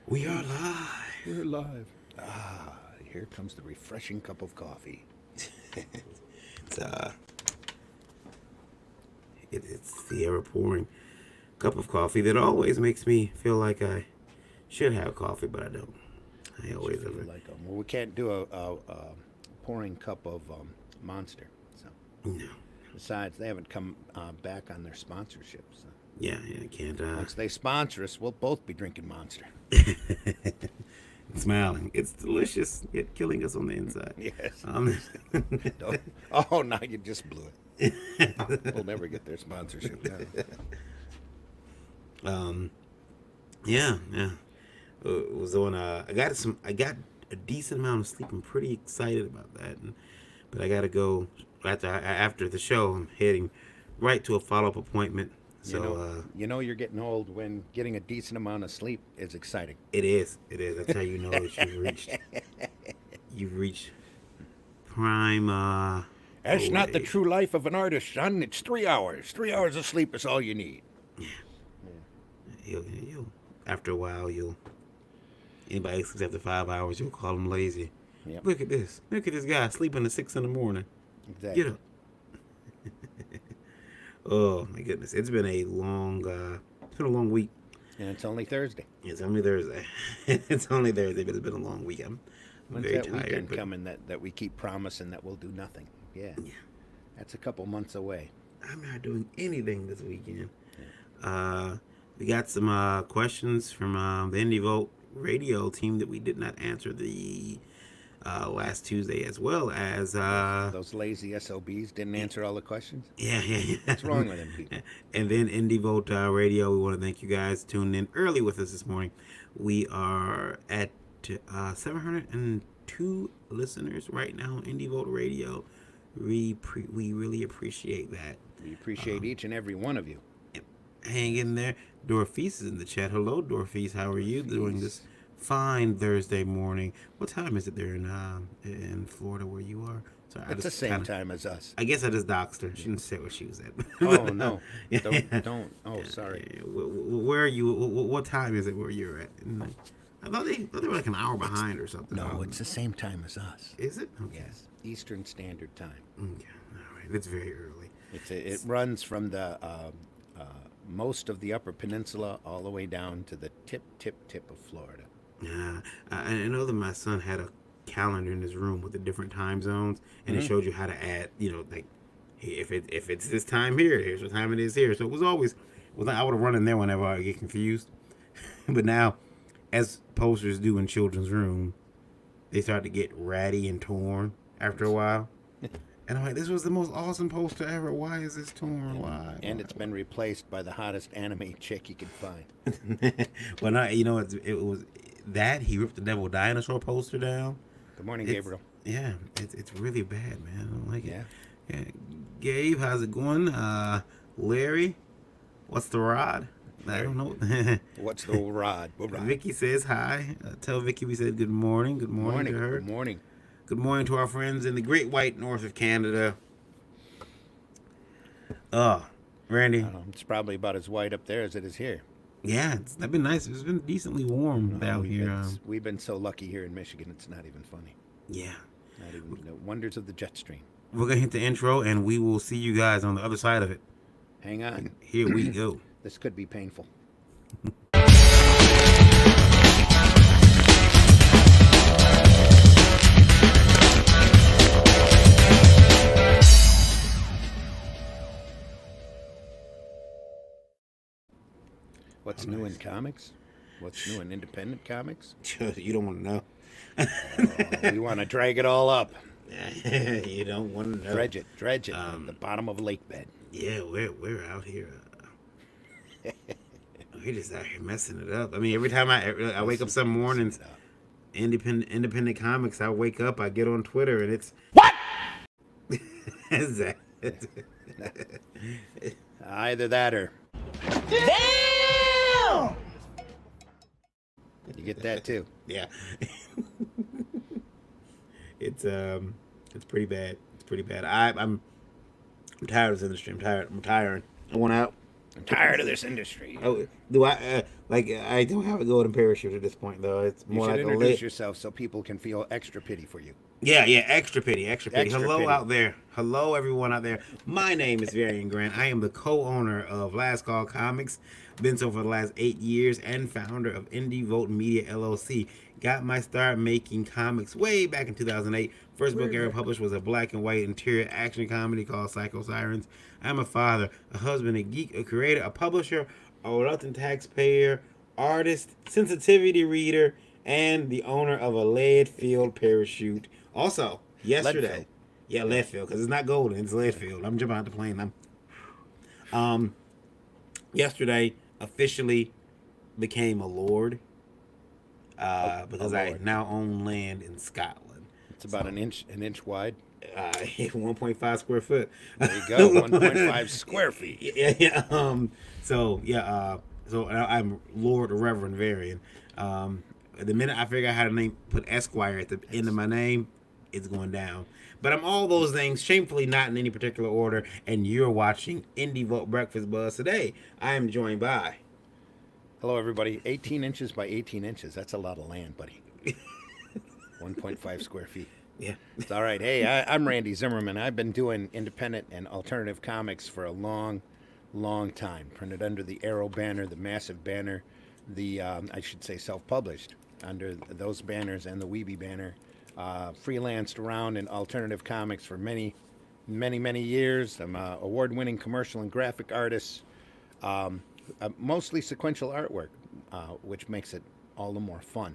We are live. We're live. Ah, here comes the refreshing cup of coffee. It's it's the ever pouring cup of coffee that always makes me feel like I should have coffee, but I don't. I always Feel have. like well, we can't do a pouring cup of Monster. So No. besides, they haven't come back on their sponsorship. So Yeah, I can't. once they sponsor us, we'll both be drinking Monster. Smiling. It's delicious, yet killing us on the inside. Yes. Um, Oh, now you just blew it. We'll never get their sponsorship now. yeah, yeah. It was on. I got a decent amount of sleep. I'm pretty excited about that. But I gotta go after the show. I'm heading right to a follow up appointment. You So know, you're getting old when getting a decent amount of sleep is exciting. it is. It is. That's how you know that you've reached prime. That's Old not the age. true life of an artist, son. It's 3 hours. 3 hours of sleep is all you need. You'll after a while you'll anybody sleeps after 5 hours you'll call them lazy. Yep. Look at this. Look at this guy sleeping at 6 in the morning. Exactly. Get up. Oh my goodness, it's been a long week. And it's only Thursday. It's only Thursday. It's only Thursday, but it's been a long week. I'm When's very that tired. weekend But coming that we keep promising that we'll do nothing? Yeah. yeah, That's a couple months away. I'm not doing anything this weekend. We got some questions from the IndieVolt radio team that we did not answer the last Tuesday, as well as Those lazy SOBs didn't answer all the questions. yeah. What's wrong with them people? And then IndieVolt Radio, we want to thank you guys tuning in early with us this morning. We are at 702 listeners right now on IndieVolt Radio. We really appreciate that. We appreciate each and every one of you. Hang in there. Dorfis is in the chat. Hello, Dorfis. How are you doing this fine Thursday morning? What time is it there in Florida where you are? Sorry, It's the same time as us. I guess I just doxed her. She didn't say what she was at. Oh no! Don't. Oh, sorry. Where are you? What time is it where you're at? I thought they were like an hour behind or something. No, it's the same time as us. Is it? Okay. Yes, Eastern Standard Time. Okay. All right. It's very early. It runs from the most of the Upper Peninsula all the way down to the tip of Florida. Yeah, I know that my son had a calendar in his room with the different time zones, and it showed you how to add. Like hey, if it's this time here, here's what time it is here. So it was always. Well, I would have run in there whenever I get confused. But now, as posters do in children's room, they start to get ratty and torn after a while. And I'm like, this was the most awesome poster ever. Why is this torn? Why? And it's been replaced by the hottest anime chick you can find. Well, not it was that he ripped the Devil Dinosaur poster down. Good morning, It's, Gabriel. yeah, it's really bad, man. I don't like Yeah. it. Yeah, Gabe, how's it going? Larry, what's the rod? I don't know. What's the rod? Vicky says hi. Tell Vicky we said good morning. Good morning to her. Good morning. Good morning to our friends in the Great White North of Canada. Randy. It's probably about as white up there as it is here. Yeah, it's been nice. It's been decently warm out here. We've been so lucky here in Michigan. It's not even funny. Yeah. Not even the wonders of the jet stream. We're going to hit the intro, and we will see you guys on the other side of it. Hang on. Here we go. This could be painful. What's new in comics? What's new in independent comics? You don't want to know. We want to drag it all up. You don't want to know. Dredge it. The bottom of a lake bed. Yeah, we're out here. We're just out here messing it up. I mean, every time I wake up some mornings, independent comics, I wake up, I get on Twitter, and it's what? Is that? Either that or Damn! you get that too. Yeah. It's pretty bad. It's pretty bad. I'm tired of this industry. I'm tired. I'm tiring. I want out. I'm tired of this industry. Oh, do I? Like I don't have a golden parachute at this point though. It's You more should like a introduce lit. yourself so people can feel extra pity for you. Yeah, yeah, extra pity, extra pity. Extra Hello pity. out there. Hello everyone out there. My name is Varian Grant. I am the co-owner of Last Call Comics. Been so for the last 8 years and founder of iNDIEVOLT Media LLC. Got my start making comics way back in 2008. First book I ever published was a black and white interior action comedy called Psycho Sirens. I'm a father, a husband, a geek, a creator, a publisher, a reluctant taxpayer, artist, sensitivity reader, and the owner of a lead filled parachute. Also, Leadfield. yesterday, yeah, Yeah. lead filled because it's not golden, it's lead filled. I'm jumping out the plane. Um, yesterday officially became a lord because I Lord. now own land in Scotland. It's about So, an inch wide. 1.5 square foot. There you go. 1.5 square feet. Yeah, yeah. So yeah. So I'm Lord Reverend Varian. The minute I figure out how to name, put Esquire at the end of my name, it's going down. But I'm all those things, shamefully not in any particular order. And you're watching Indie Vote Breakfast Buzz today. I am joined by. Hello, everybody. 18 inches by 18 inches. That's a lot of land, buddy. 1.5 square feet. Yeah. It's all right. Hey, I'm Randy Zimmerman. I've been doing independent and alternative comics for a long, long time. Printed under the Arrow banner, the Massive banner, the, I should say, self-published under those banners and the Weeby banner. Freelanced around in alternative comics for many, many, many years. I'm an award-winning commercial and graphic artist. Mostly sequential artwork, which makes it all the more fun.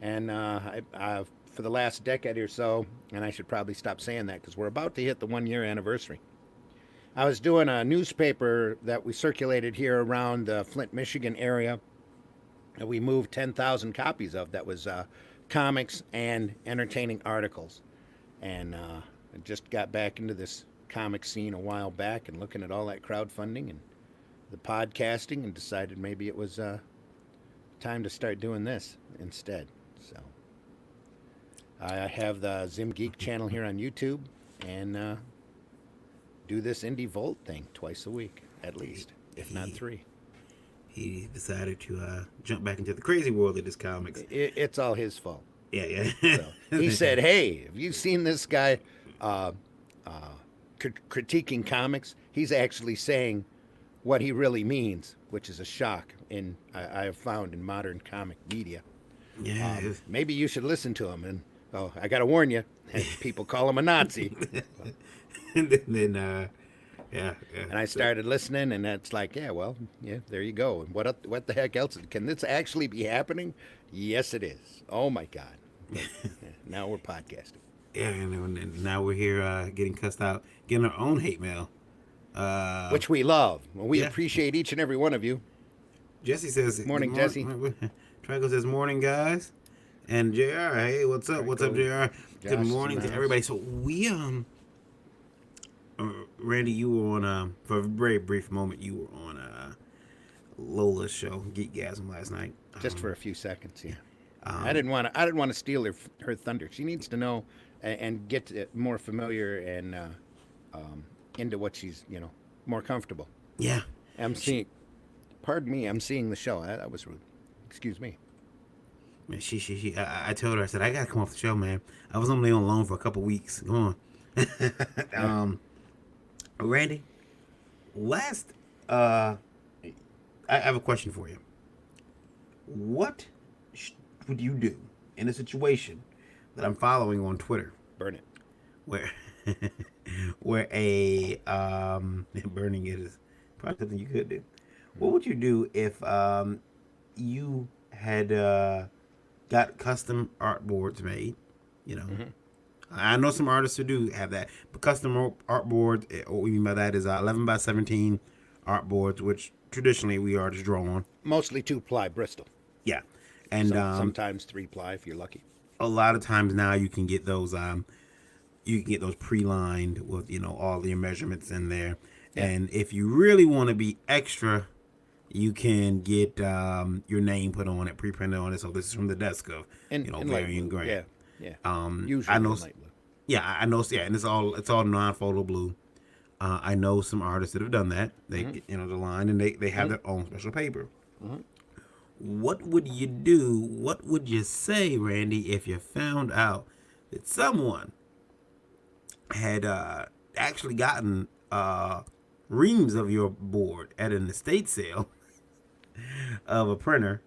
And for the last decade or so, and I should probably stop saying that because we're about to hit the 1 year anniversary. I was doing a newspaper that we circulated here around the Flint, Michigan area. And we moved 10,000 copies of that was comics and entertaining articles. And I just got back into this comic scene a while back and looking at all that crowdfunding and the podcasting and decided maybe it was time to start doing this instead. So I have the Zim Geek channel here on YouTube and do this Indie Volt thing twice a week at least, if not three. He decided to jump back into the crazy world of this comics. It's all his fault. Yeah, yeah. So he said, "Hey, have you seen this guy critiquing comics? He's actually saying what he really means, which is a shock I have found in modern comic media. Yeah. Maybe you should listen to him." And I got to warn you, people call him a Nazi. And then yeah. And I started listening, and that's like, yeah, there you go. And what the heck else? Can this actually be happening? Yes, it is. Oh my God! But, now we're podcasting. Yeah, and now we're here getting cussed out, getting our own hate mail. Which we love. Well, we yeah. appreciate each and every one of you. Jesse says, Morning, Jesse. Triangle says, morning, guys. And JR, hey, what's up? What's up, JR? Good morning to everybody. So we, Randy, you were on, for a very brief moment, you were on Lola's show, Geekgasm, last night. Just for a few seconds, yeah. I didn't want to steal her thunder. She needs to know and get more familiar and into what she's, more comfortable. Yeah. Pardon me, I'm seeing the show. That was rude. Excuse me. Man, I told her, I said, I gotta come off the show, man. I was only on loan for a couple weeks. Come on. Randy, I have a question for you. What would you do in a situation that I'm following on Twitter? Burn it. Where burning it is probably something you could do. What would you do if you had got custom art boards made? Mm-hmm. I know some artists who do have that, but custom art boards, what we mean by that is 11 by 17 art boards, which traditionally we artists draw on. Mostly 2-ply Bristol. Yeah, and sometimes 3-ply if you're lucky. A lot of times now you can get those pre-lined with all your measurements in there. Yeah. And if you really want to be extra, you can get your name put on it, pre-printed on it. So this is from the desk of Varian Grant. Yeah. Usually I know. Light blue. Yeah, I know. Yeah, and it's all non-photo blue. I know some artists that have done that. They get the line, and they have their own special paper. Mm-hmm. what would you do? What would you say, Randy, if you found out that someone had actually gotten reams of your board at an estate sale of a printer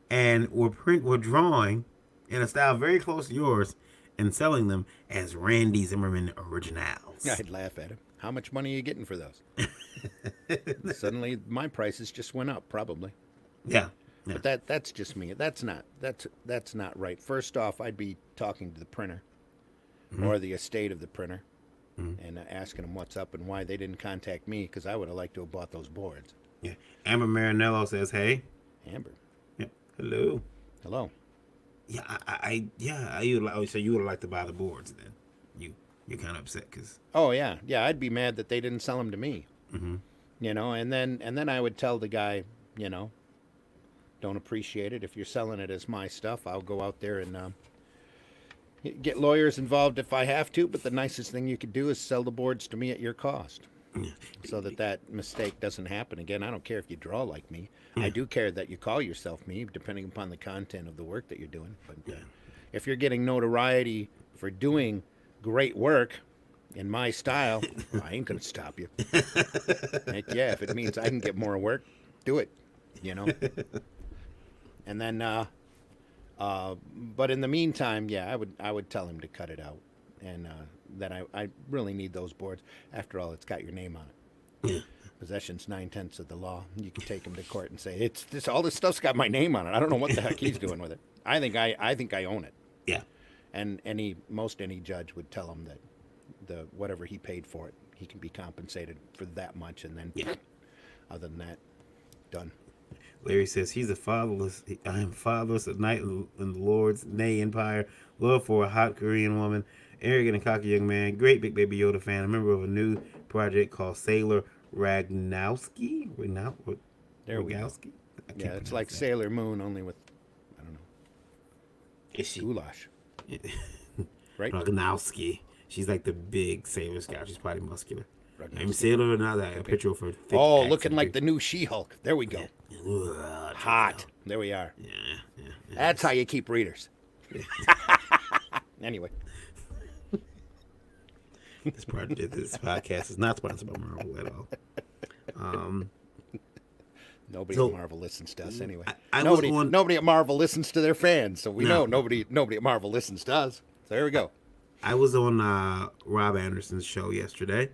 and were drawing in a style very close to yours and selling them as Randy Zimmerman originals? I'd laugh at him. How much money are you getting for those? Suddenly, my prices just went up, probably. Yeah. But that's just me. That's not right. First off, I'd be talking to the printer or the estate of the printer and asking them what's up and why they didn't contact me, because I would have liked to have bought those boards. Yeah. Amber Marinello says, "Hey." Amber. Yep. Hello. Hello. Yeah. So you would have liked to buy the boards then? You're kind of upset because. Oh yeah. I'd be mad that they didn't sell them to me. You know, and then I would tell the guy, you know, don't appreciate it. If you're selling it as my stuff, I'll go out there and get lawyers involved if I have to. But the nicest thing you could do is sell the boards to me at your cost, so that mistake doesn't happen again. I don't care if you draw like me. I do care that you call yourself me, depending upon the content of the work that you're doing. But if you're getting notoriety for doing great work in my style, well, I ain't gonna stop you. Heck yeah, if it means I can get more work, do it. You know. And then, but in the meantime, yeah, I would tell him to cut it out, and that I really need those boards. After all, it's got your name on it. Yeah. Possession's 9/10 of the law. You can take him to court and say it's this. All this stuff's got my name on it. I don't know what the heck he's doing with it. I think I own it. Yeah. And any judge would tell him that whatever he paid for it, he can be compensated for that much, and then other than that, done. Larry says he's a fatherless. I am fatherless at night in the Lord's nay empire. Love for a hot Korean woman, arrogant and cocky young man, great big baby Yoda fan, a member of a new project called Sailor Ragnowski. There we go. Yeah, it's like that. Sailor Moon, only with I don't know. Is she Goulash. Right? Ragnowski? She's like the big Sailor Scout. She's probably muscular. I'm Ragnowski. Sailor or not? A picture of her. Oh, looking like the new She-Hulk. There we go. Yeah. Hot. There we are. Yeah. That's how you keep readers. Anyway. This podcast is not sponsored by Marvel at all. Nobody at Marvel listens to us anyway. Nobody at Marvel listens to their fans, so we know nobody at Marvel listens to us. So there we go. I was on Rob Anderson's show yesterday.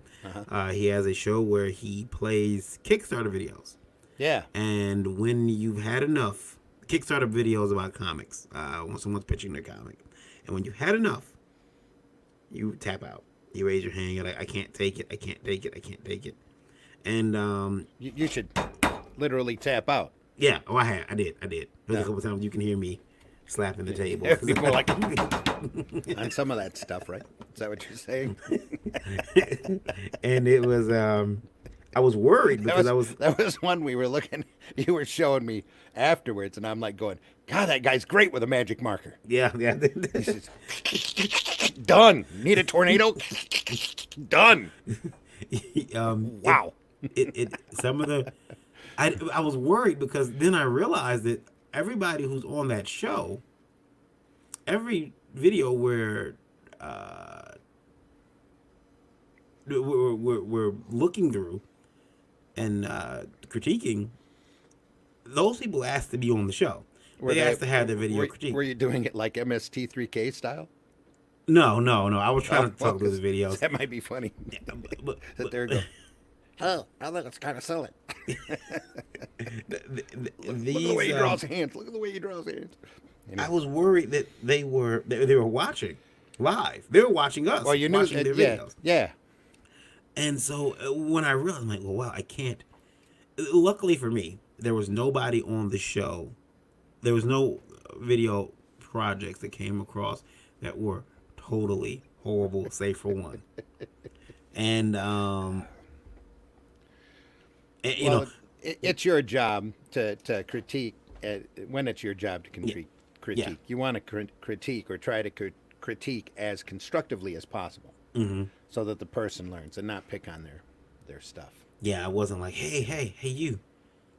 He has a show where he plays Kickstarter videos. Yeah. And when you've had enough, Kickstarter videos about comics, when someone's pitching their comic, and when you've had enough, you tap out. You raise your hand. You're like, I can't take it. I can't take it. I can't take it. And you should literally tap out. Yeah. Oh, I did. There's a couple times you can hear me slapping the table. People like on some of that stuff, right? Is that what you're saying? And it was I was worried because that was one we were looking. You were showing me afterwards, and I'm like going, God, that guy's great with a magic marker. Yeah. He says, done. Need a tornado? Done. Wow. Some of the I was worried because then I realized that everybody who's on that show, every video where we're looking through and critiquing, those people asked to be on the show. They asked to have their video critiqued. Were you doing it like MST3K style? No. I was trying to talk through the videos. That might be funny. Yeah, but there you go. Oh, I think it's kind of silly. Look at the way he draws hands. Look at the way he draws hands. Anyway. I was worried that they were watching live. They were watching us. Well, you knew watching their videos. Yeah. And so when I realized, I'm like, well, wow, I can't. Luckily for me, there was nobody on the show. There was no video projects that came across that were totally horrible, save for one. And you know, it's your job to critique. When it's your job to critique, Yeah. you want to critique or try to critique as constructively as possible, so that the person learns and not pick on their stuff. Yeah, I wasn't like, hey, you,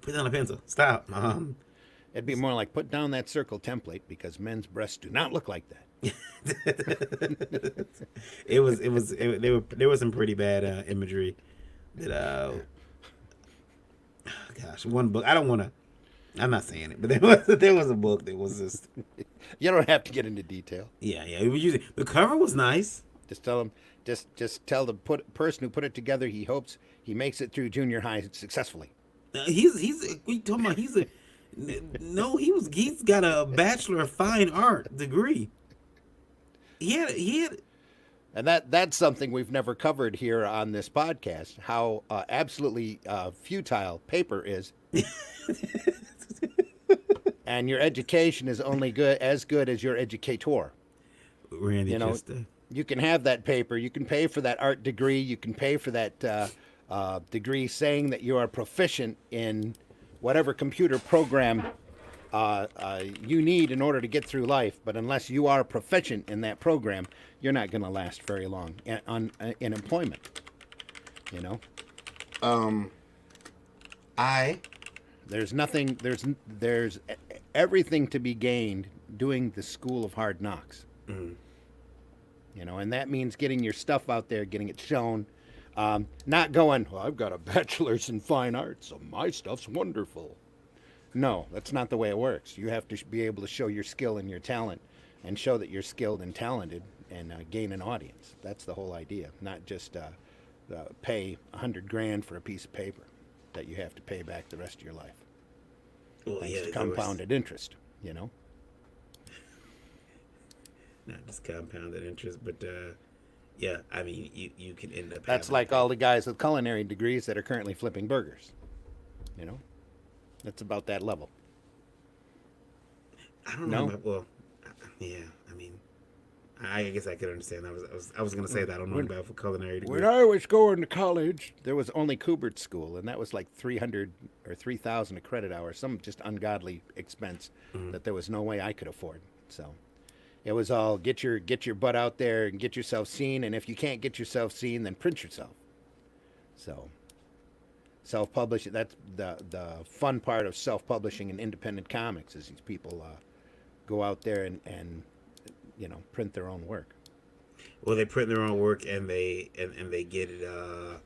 put down a pencil, stop. It'd be more like put down that circle template because men's breasts do not look like that. There was some pretty bad imagery that gosh, one book. I don't want to. I'm not saying it, but there was a book that was just You don't have to get into detail. yeah. It was using the cover was nice. Just tell them, just tell the person who put it together he hopes he makes it through junior high successfully. He's we talking about he's a no he's got a Bachelor of Fine Art degree. He had And that's something we've never covered here on this podcast. How absolutely futile paper is, and your education is only good as your educator. Randy You know, just you can have that paper. You can pay for that art degree. You can pay for that degree saying that you are proficient in whatever computer program you need in order to get through life. But unless you are proficient in that program, you're not going to last very long in employment. You know, I there's nothing. There's everything to be gained doing the School of Hard Knocks. You know, and that means getting your stuff out there, getting it shown. Not going, well, I've got a bachelor's in fine arts, so my stuff's wonderful. No, that's not the way it works. You have to be able to show your skill and your talent and show that you're skilled and talented and gain an audience. That's the whole idea, not just pay $100,000 for a piece of paper that you have to pay back the rest of your life. well Thanks yeah to compounded interest, you know? not just compounded interest, but yeah, I mean you can end up. That's having like all the guys with culinary degrees that are currently flipping burgers, you know? That's about that level. I don't know. No? About, well, yeah. I mean, I guess I could understand. I was gonna say that I don't know about for culinary degree. When I was going to college, there was only Kubert School, and that was like 300 or 3,000 a credit hour, some just ungodly expense that there was no way I could afford. So it was all get your butt out there and get yourself seen, and if you can't get yourself seen, then print yourself. So self-publishing, that's the fun part of self-publishing and independent comics is these people go out there and you know, print their own work. Well, they print their own work and they get it.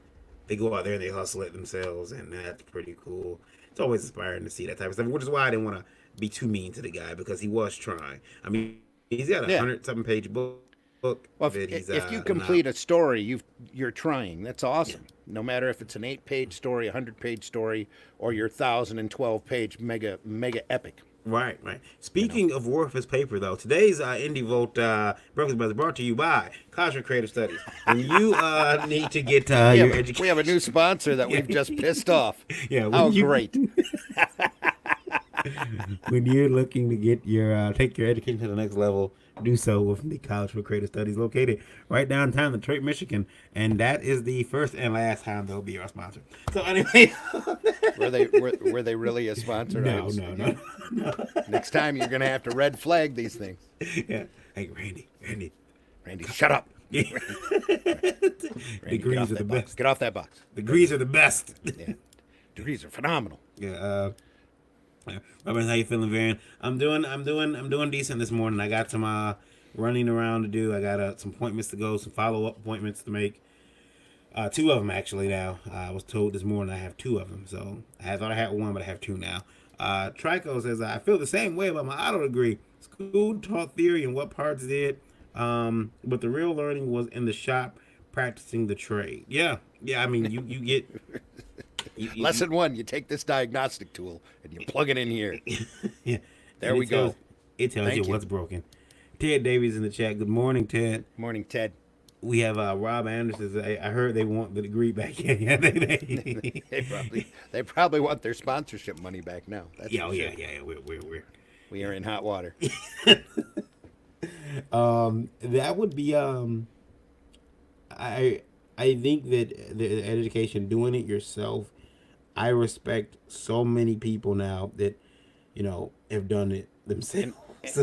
They go out there and they hustle it themselves, and that's pretty cool. It's always inspiring to see that type of stuff, which is why I didn't want to be too mean to the guy because he was trying. I mean, he's got a Yeah. 100-something page book. Well, that he's, if you not- complete a story, you're trying. That's awesome. No matter if it's an 8-page story, a 100-page story, or your 1,012-page mega epic. Right. Speaking of worthless paper, though, today's INDIEVOLT Breakfast Brothers brought to you by College Creative Studies. When you need to get your education, We have a new sponsor that we've just pissed off. Yeah, when How you- great. when you're looking to get your take your education to the next level, do so with the College for Creative Studies, located right downtown Detroit, Michigan, and that is the first and last time they'll be our sponsor. So anyway, Were they really a sponsor? no. Next time you're going to have to red flag these things. Yeah, hey Randy, Randy, shut up. yeah. Randy, Degrees get off are that the box. best. Get off that box. Degrees are the best. Yeah. Degrees are phenomenal. Yeah. Robert, how you feeling, Varian? I'm doing decent this morning. I got some running around to do. I got some appointments to go, some follow-up appointments to make. 2 of them actually now. I was told this morning I have 2 of them. So I thought I had 1, but I have 2 now. Trico says, I feel the same way about my auto degree. School taught theory and what parts did, but the real learning was in the shop practicing the trade. Yeah. I mean, you get... Lesson 1, you take this diagnostic tool and you plug it in here. Yeah. There we go. It tells you Thank you. what's broken. Ted Davies in the chat. Good morning, Ted. Morning, Ted. We have Rob Anderson. I heard they want the degree back. Yeah, They probably want their sponsorship money back now. That's yeah, for sure. yeah. We are in hot water. That would be I think that the education, doing it yourself, I respect so many people now that, you know, have done it themselves.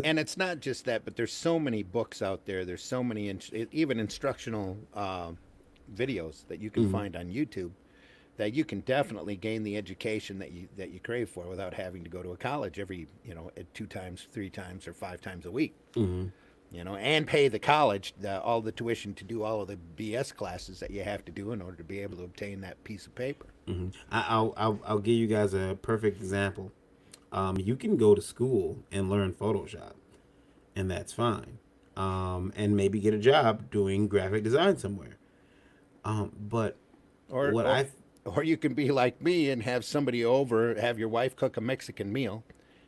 And it's not just that, but there's so many books out there. There's so many even instructional videos that you can find on YouTube that you can definitely gain the education that you crave for without having to go to a college every, at 2 times, 3 times, or 5 times a week. Mm-hmm. And pay the college all the tuition to do all of the BS classes that you have to do in order to be able to obtain that piece of paper. Mm-hmm. I'll give you guys a perfect example. You can go to school and learn Photoshop, and that's fine. And maybe get a job doing graphic design somewhere. But Or, what or I or you can be like me and have somebody over, have your wife cook a Mexican meal,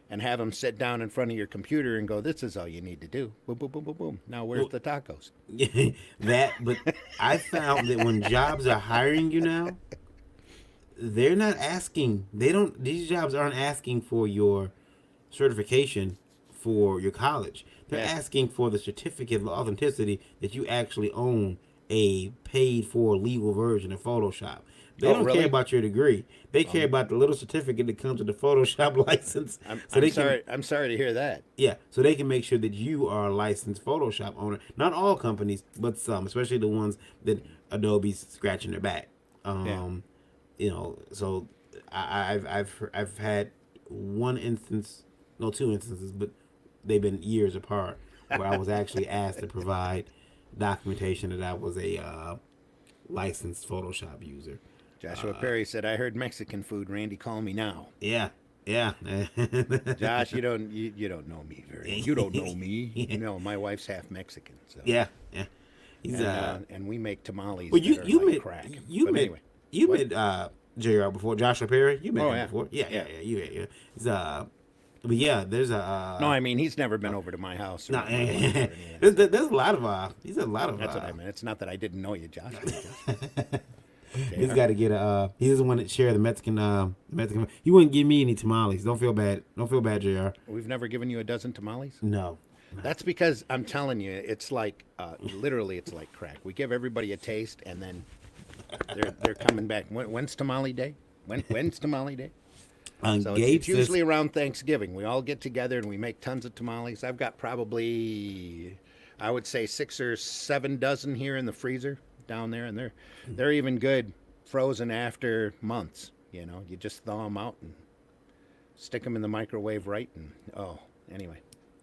and have them sit down in front of your computer and go, "This is all you need to do." Boom, boom, boom, boom, boom. Now where's the tacos? but I found that when jobs are hiring you now, they're not asking. They don't. These jobs aren't asking for your certification for your college. They're Yeah. asking for the certificate of authenticity that you actually own a paid for legal version of Photoshop. They Oh, don't really? care about your degree. They care about the little certificate that comes with the Photoshop license. I'm sorry. I'm sorry to hear that. Yeah, so they can make sure that you are a licensed Photoshop owner. Not all companies, but some, especially the ones that Adobe's scratching their back. Yeah. So I've had one instance, no, 2 instances, but they've been years apart, where I was actually asked to provide documentation that I was a licensed Photoshop user. Joshua Perry said, "I heard Mexican food. Randy, call me now." Yeah, yeah. Josh, you don't know me very. You don't know me. No, my wife's half Mexican. So Yeah, yeah. He's and we make tamales. well, that are you like met crack. you But met anyway, you what? met JR before, Joshua Perry. You met Oh, him yeah. before. Yeah, Yeah. yeah. He's but yeah, there's a No, I mean he's never been over to my house. Or no, my wife or any of that. there's a lot of he's a lot of That's what I meant. It's not that I didn't know you, Josh. he's got to get a he's the one that shared the Mexican. He wouldn't give me any tamales. Don't feel bad, JR. We've never given you a dozen tamales. No. That's because I'm telling you, it's like literally, it's like crack. We give everybody a taste, and then they're coming back. When's tamale day? When's tamale day? So Gabe it's usually around Thanksgiving. We all get together and we make tons of tamales. I've got probably, I would say, 6 or 7 dozen here in the freezer down there, and they're even good frozen after months. You just thaw them out and stick them in the microwave right, and anyway.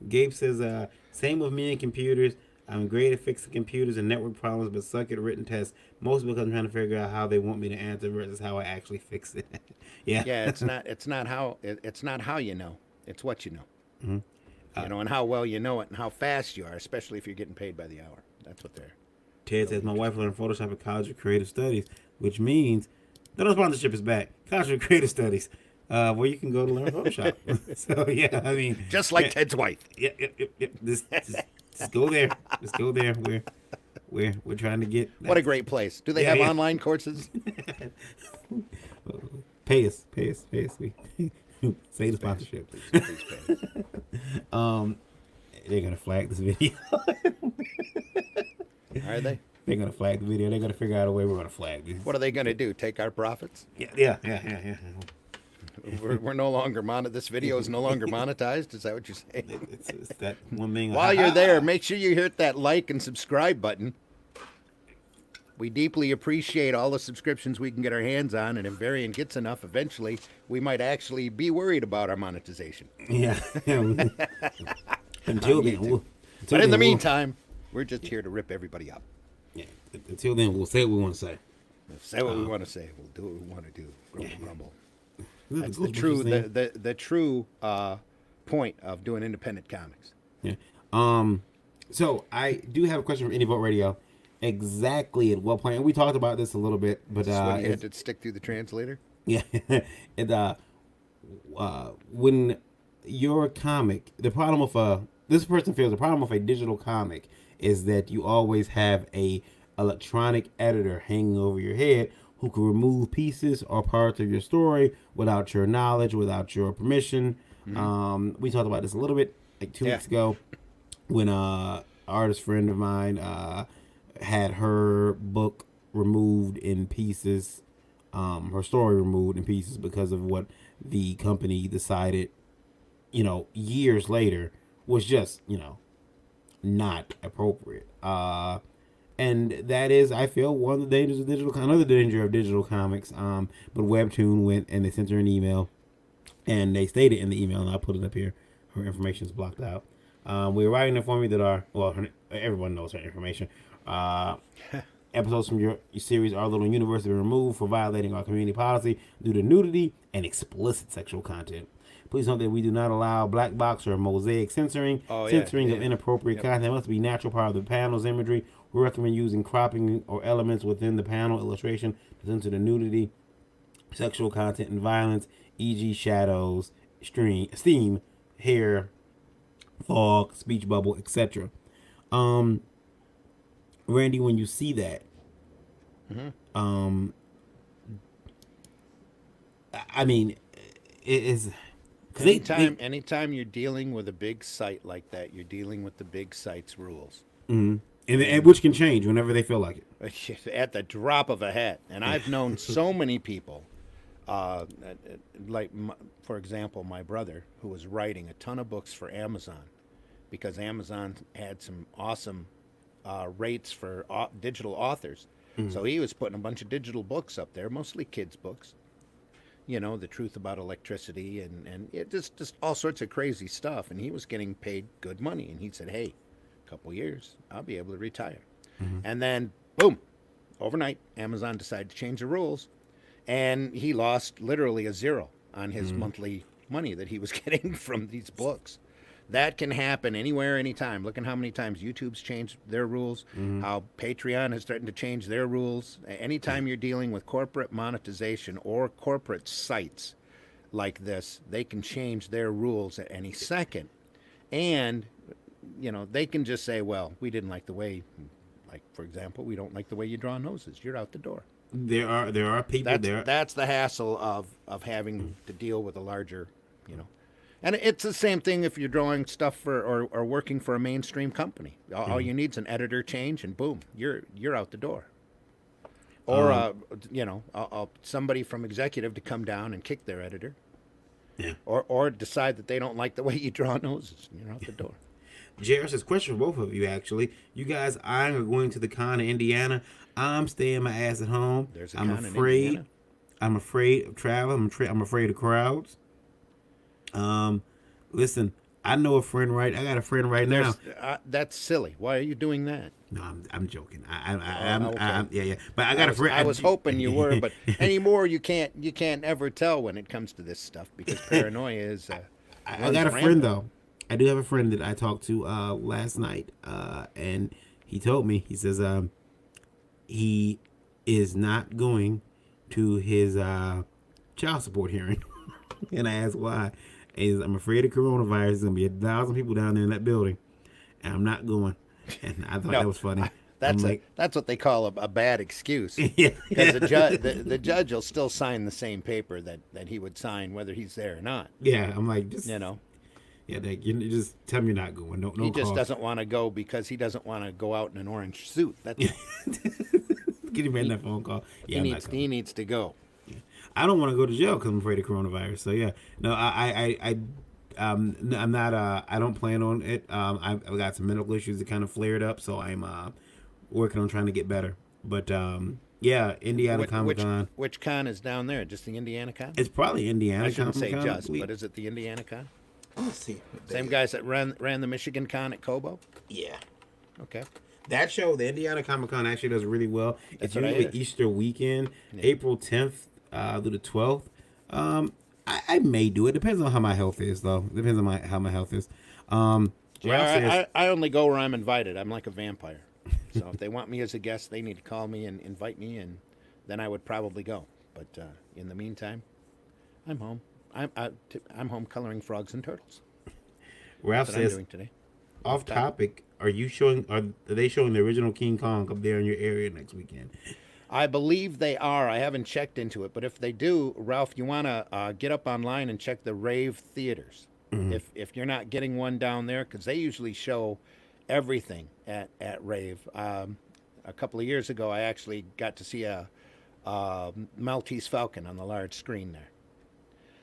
Gabe says, same with me and computers. I'm great at fixing computers and network problems, but suck at written tests. Mostly because I'm trying to figure out how they want me to answer versus how I actually fix it. Yeah. Yeah, it's not how you know. It's what you know. Mm-hmm. And how well you know it and how fast you are, especially if you're getting paid by the hour. That's what they're. Ted says, my wife learned Photoshop at College of Creative Studies, which means the sponsorship is back. College of Creative Studies, where you can go to learn Photoshop. So, yeah, I mean. Just like Ted's wife. Yep. Just go there. Just go there. We're trying to get. What a great place. Do they have online courses? Pay us. Say the sponsorship. Please pay. They're gonna flag this video. Are they? They're gonna flag the video. They're gonna figure out a way we're gonna flag this. What are they going to do? Take our profits? Yeah. We're no longer this video is no longer monetized. Is that what you're saying? It's that one thing. While you're there, make sure you hit that like and subscribe button. We deeply appreciate all the subscriptions we can get our hands on, and if Varian gets enough, eventually we might actually be worried about our monetization. Yeah. Until then, But in the meantime, we're just here to rip everybody up. yeah. Until then, we'll say what we want to say. We'll say what we want to say. We'll do what we want to do. Grumble, grumble. That's Cool, the true what you're saying. the true point of doing independent comics. Yeah. So I do have a question from INDIEVOLT Radio. Exactly at what point? And we talked about this a little bit, but This is when you had to stick through the translator. yeah, and when your comic, the problem with this person feels the problem with a digital comic is that you always have a electronic editor hanging over your head who can remove pieces or parts of your story without your knowledge, without your permission. Mm-hmm. We talked about this a little bit like 2 weeks ago when artist friend of mine had her book removed in pieces, her story removed in pieces because of what the company decided, years later was just, not appropriate. And that is, I feel, one of the dangers of digital. Another danger of digital comics. But Webtoon went and they sent her an email, and they stated in the email, and I'll put it up here. Her information is blocked out. We were writing for me that everyone knows her information. Uh, Episodes from your series Our Little Universe have been removed for violating our community policy due to nudity and explicit sexual content. Please note that we do not allow black box or mosaic censoring. Oh, yeah, Censoring yeah. of inappropriate content must be a natural part of the panel's imagery. We recommend using cropping or elements within the panel illustration to censor the nudity, sexual content, and violence, e.g., shadows, steam, hair, fog, speech bubble, etc. Randy, when you see that, um, I mean, it is because Anytime you're dealing with a big site like that, you're dealing with the big site's rules. and which can change whenever they feel like it. At the drop of a hat. And I've known so many people, like, for example, my brother, who was writing a ton of books for Amazon because Amazon had some awesome rates for digital authors. So he was putting a bunch of digital books up there, mostly kids' books. You know, the truth about electricity and it just all sorts of crazy stuff. And he was getting paid good money. And he said, hey, a couple years, I'll be able to retire. And then, boom, overnight, Amazon decided to change the rules. And he lost literally a zero on his monthly money that he was getting from these books. That can happen anywhere, anytime. Look at how many times YouTube's changed their rules, how Patreon has threatened to change their rules. Anytime you're dealing with corporate monetization or corporate sites like this, they can change their rules at any second. And, you know, they can just say, well, we didn't like the way, like, for example, we don't like the way you draw noses. You're out the door. There are people there. That's the hassle of having to deal with a larger, you know. And it's the same thing if you're drawing stuff for or working for a mainstream company. All you need is an editor change, and boom, you're out the door. Or you know, somebody from executive to come down and kick their editor. Yeah. Or decide that they don't like the way you draw noses, and you're out the door. Jairus has a question for both of you. Actually, you guys, I are going to the con in Indiana. I'm staying my ass at home. There's a I'm con in afraid. Indiana? I'm afraid of traveling. I'm afraid of crowds. Listen, I know a friend I got a friend right now. That's silly. Why are you doing that? No, I'm joking. Okay. Yeah. But I got a friend. I was hoping you were, but anymore you can't ever tell when it comes to this stuff because paranoia is. I got a friend though. I do have a friend that I talked to last night, and he told me, he says he is not going to his child support hearing, and I asked why. And I'm afraid of coronavirus. There's gonna be 1,000 people down there in that building, and I'm not going. And I thought that was funny. That's what they call a bad excuse. Yeah. Because the judge will still sign the same paper that he would sign whether he's there or not. Yeah, I'm like, just, you know. Yeah, you just tell me you're not going. No, he just call. doesn't want to go because he doesn't want to go out in an orange suit. That's Get him in that phone call. Yeah, he needs to go. Yeah. I don't want to go to jail because I'm afraid of coronavirus. So yeah, no, I'm not. I don't plan on it. I've got some medical issues that kind of flared up, so I'm working on trying to get better. But yeah, Indiana Comic Con. Which con is down there? Just the Indiana Con? It's probably Indiana. I shouldn't say Comic-Con. just, but is it the Indiana Con? Let's see. Same guys that ran the Michigan Con at Cobo? Yeah. Okay. That show, the Indiana Comic Con, actually does really well. It's what I usually hear. Easter weekend, April 10th through the 12th. I may do it. Depends on how my health is, though. Depends on how my health is. Ralph says, I only go where I'm invited. I'm like a vampire. So if they want me as a guest, they need to call me and invite me, and then I would probably go. But in the meantime, I'm home. I'm home coloring frogs and turtles. Ralph That's what says, I'm doing today. off topic, are they showing the original King Kong up there in your area next weekend? I believe they are. I haven't checked into it, but if they do, Ralph, you want to get up online and check the Rave theaters. Mm-hmm. If you're not getting one down there, because they usually show everything at Rave. A couple of years ago, I actually got to see a Maltese Falcon on the large screen there.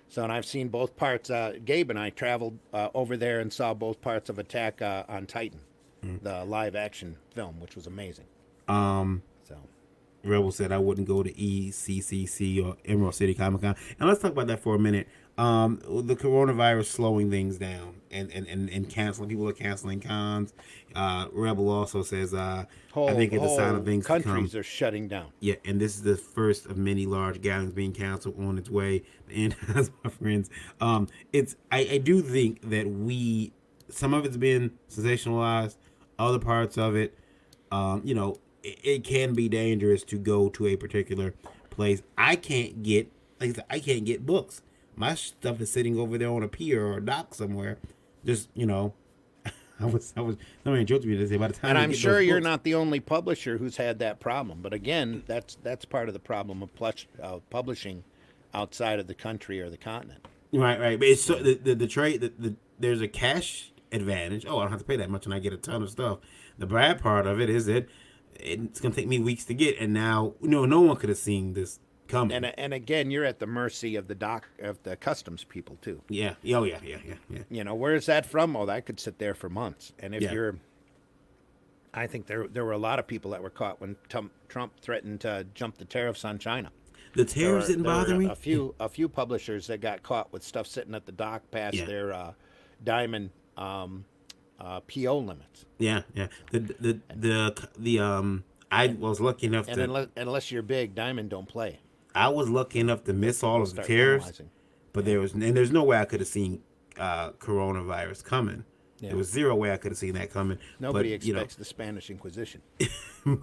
So, and I've seen both parts. Gabe and I traveled over there and saw both parts of Attack on Titan, the live action film, which was amazing. So Rebel said I wouldn't go to ECCC or Emerald City Comic Con. And let's talk about that for a minute. The coronavirus slowing things down and canceling. People are canceling cons. Rebel also says, I think it's a sign of whole things to come. countries are shutting down. Yeah, and this is the first of many large gatherings being canceled on its way. And as my friends, I do think that some of it's been sensationalized, other parts of it, it can be dangerous to go to a particular place. I can't get, like I said, I can't get books. My stuff is sitting over there on a pier or a dock somewhere. Just somebody joked to me today. By the time And I I'm get sure those you're books, not the only publisher who's had that problem. But again, that's part of the problem of publishing outside of the country or the continent. right. But it's so the trade there's a cash advantage. Oh, I don't have to pay that much, and I get a ton of stuff. The bad part of it is that it's gonna take me weeks to get, and now no one could have seen this coming. And again, you're at the mercy of the customs people too. Yeah. Oh yeah. Where's that from? Oh, that could sit there for months. And if Yeah. I think there were a lot of people that were caught when Trump threatened to jump the tariffs on China. The tariffs didn't bother me. A few publishers that got caught with stuff sitting at the dock past their diamond PO limits. Yeah. I was lucky enough And unless you're big, diamond don't play. I was lucky enough to miss all of the Start tariffs, penalizing. but there's no way I could have seen coronavirus coming. Yeah. There was zero way I could have seen that coming. Nobody but, expects the Spanish Inquisition.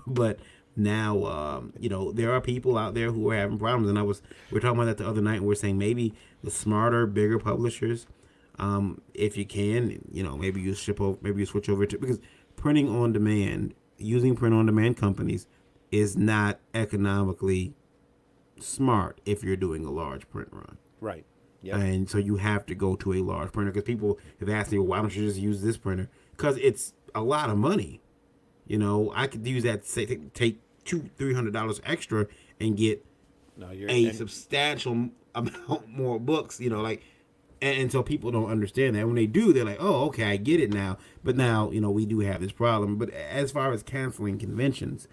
But now, there are people out there who are having problems, and we were talking about that the other night, and we're saying maybe the smarter, bigger publishers, if you can, maybe you switch over to, because printing on demand, using print on demand companies is not economically smart if you're doing a large print run. Right. Yep. And so you have to go to a large printer, because people have asked me, well, why don't you just use this printer? Because it's a lot of money. I could use that, say, take $200-300 extra and get substantial amount more books. And so people don't understand that. When they do, they're like, oh, okay, I get it now. But now, we do have this problem. But as far as canceling conventions,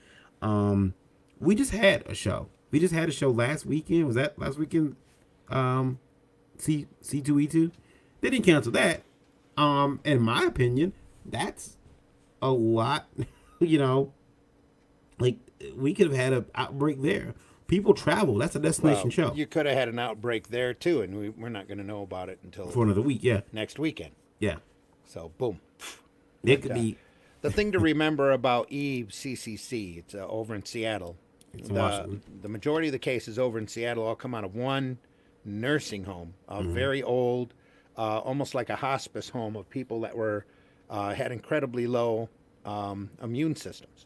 we just had a show. We just had a show last weekend. Was that last weekend? C2E2. They didn't cancel that. In my opinion, that's a lot. Like, we could have had an outbreak there. People travel. That's a destination show. You could have had an outbreak there too, and we're not going to know about it until for another week. Yeah. Next weekend. Yeah. So boom. It could be. The thing to remember about ECCC, it's over in Seattle. It's in Washington. The majority of the cases over in Seattle all come out of one nursing home, a very old, almost like a hospice home of people that had incredibly low immune systems.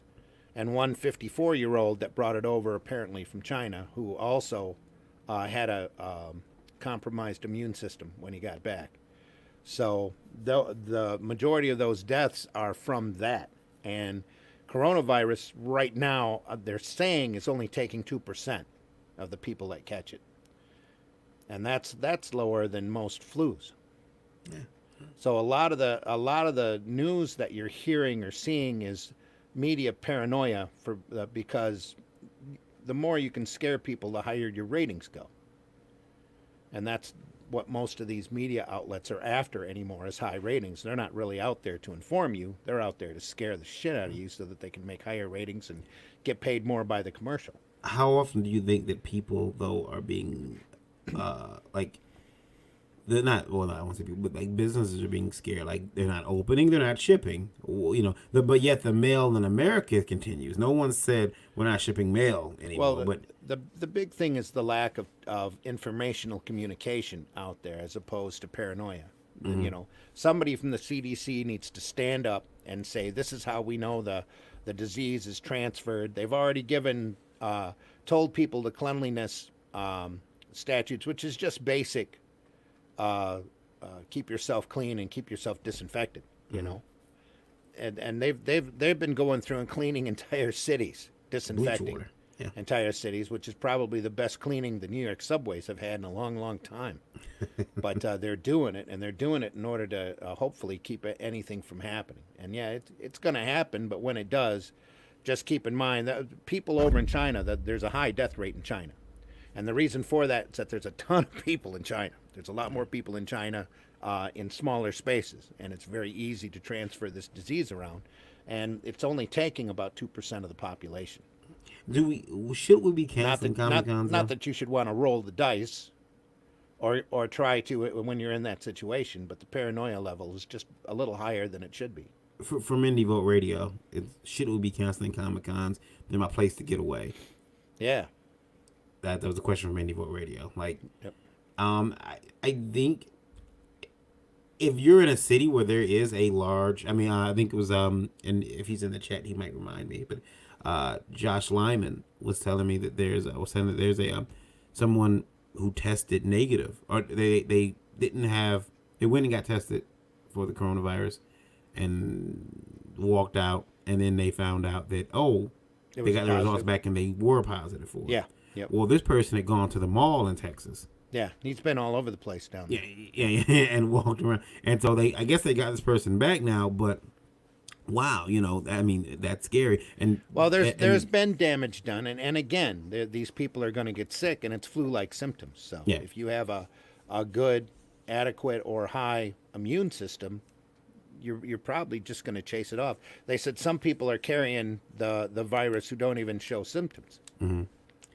And one 54-year-old that brought it over apparently from China, who also had a compromised immune system when he got back. So the majority of those deaths are from that. And coronavirus right now, they're saying, is only taking 2% of the people that catch it. And that's lower than most flus. Yeah. So a lot of the news that you're hearing or seeing is media paranoia because the more you can scare people, the higher your ratings go. And that's what most of these media outlets are after anymore, is high ratings. They're not really out there to inform you. They're out there to scare the shit out of you so that they can make higher ratings and get paid more by the commercial. How often do you think that people, though, are being they're not, well, I won't say people, but like businesses are being scared. Like, they're not opening, they're not shipping, but yet the mail in America continues. No one said we're not shipping mail anymore. Well, the big thing is the lack of informational communication out there, as opposed to paranoia. Mm-hmm. Somebody from the CDC needs to stand up and say, this is how we know the disease is transferred. They've already told people the cleanliness statutes, which is just basic. Keep yourself clean and keep yourself disinfected, and they've been going through and cleaning entire cities, disinfecting entire cities, which is probably the best cleaning the New York subways have had in a long, long time. But they're doing it, and they're doing it in order to hopefully keep anything from happening. And yeah, it's going to happen, but when it does, just keep in mind that people over in China, that there's a high death rate in China. And the reason for that is that there's a ton of people in China. There's a lot more people in China in smaller spaces, and it's very easy to transfer this disease around. And it's only taking about 2% of the population. Should we be Not canceling that Comic Cons? not that you should want to roll the dice or try to when you're in that situation, but the paranoia level is just a little higher than it should be. From IndieVolt Radio, should we be canceling Comic Cons? They're my place to get away. Yeah. That was a question from IndieVolt Radio. Like, Yep. I think if you're in a city where there is a large, I mean, I think it was and if he's in the chat, he might remind me. But Josh Lyman was telling me that there's a someone who tested negative, or they didn't have, they went and got tested for the coronavirus and walked out, and then they found out that they got the results back and they were positive for it. Yeah. Yep. Well, this person had gone to the mall in Texas. Yeah, he's been all over the place down there. Yeah, and walked around, and so I guess they got this person back now. But wow, I mean, that's scary. And well, there's been damage done, and again, these people are going to get sick, and it's flu-like symptoms. So yeah. If you have a good, adequate, or high immune system, you're probably just going to chase it off. They said some people are carrying the virus who don't even show symptoms. Mm-hmm.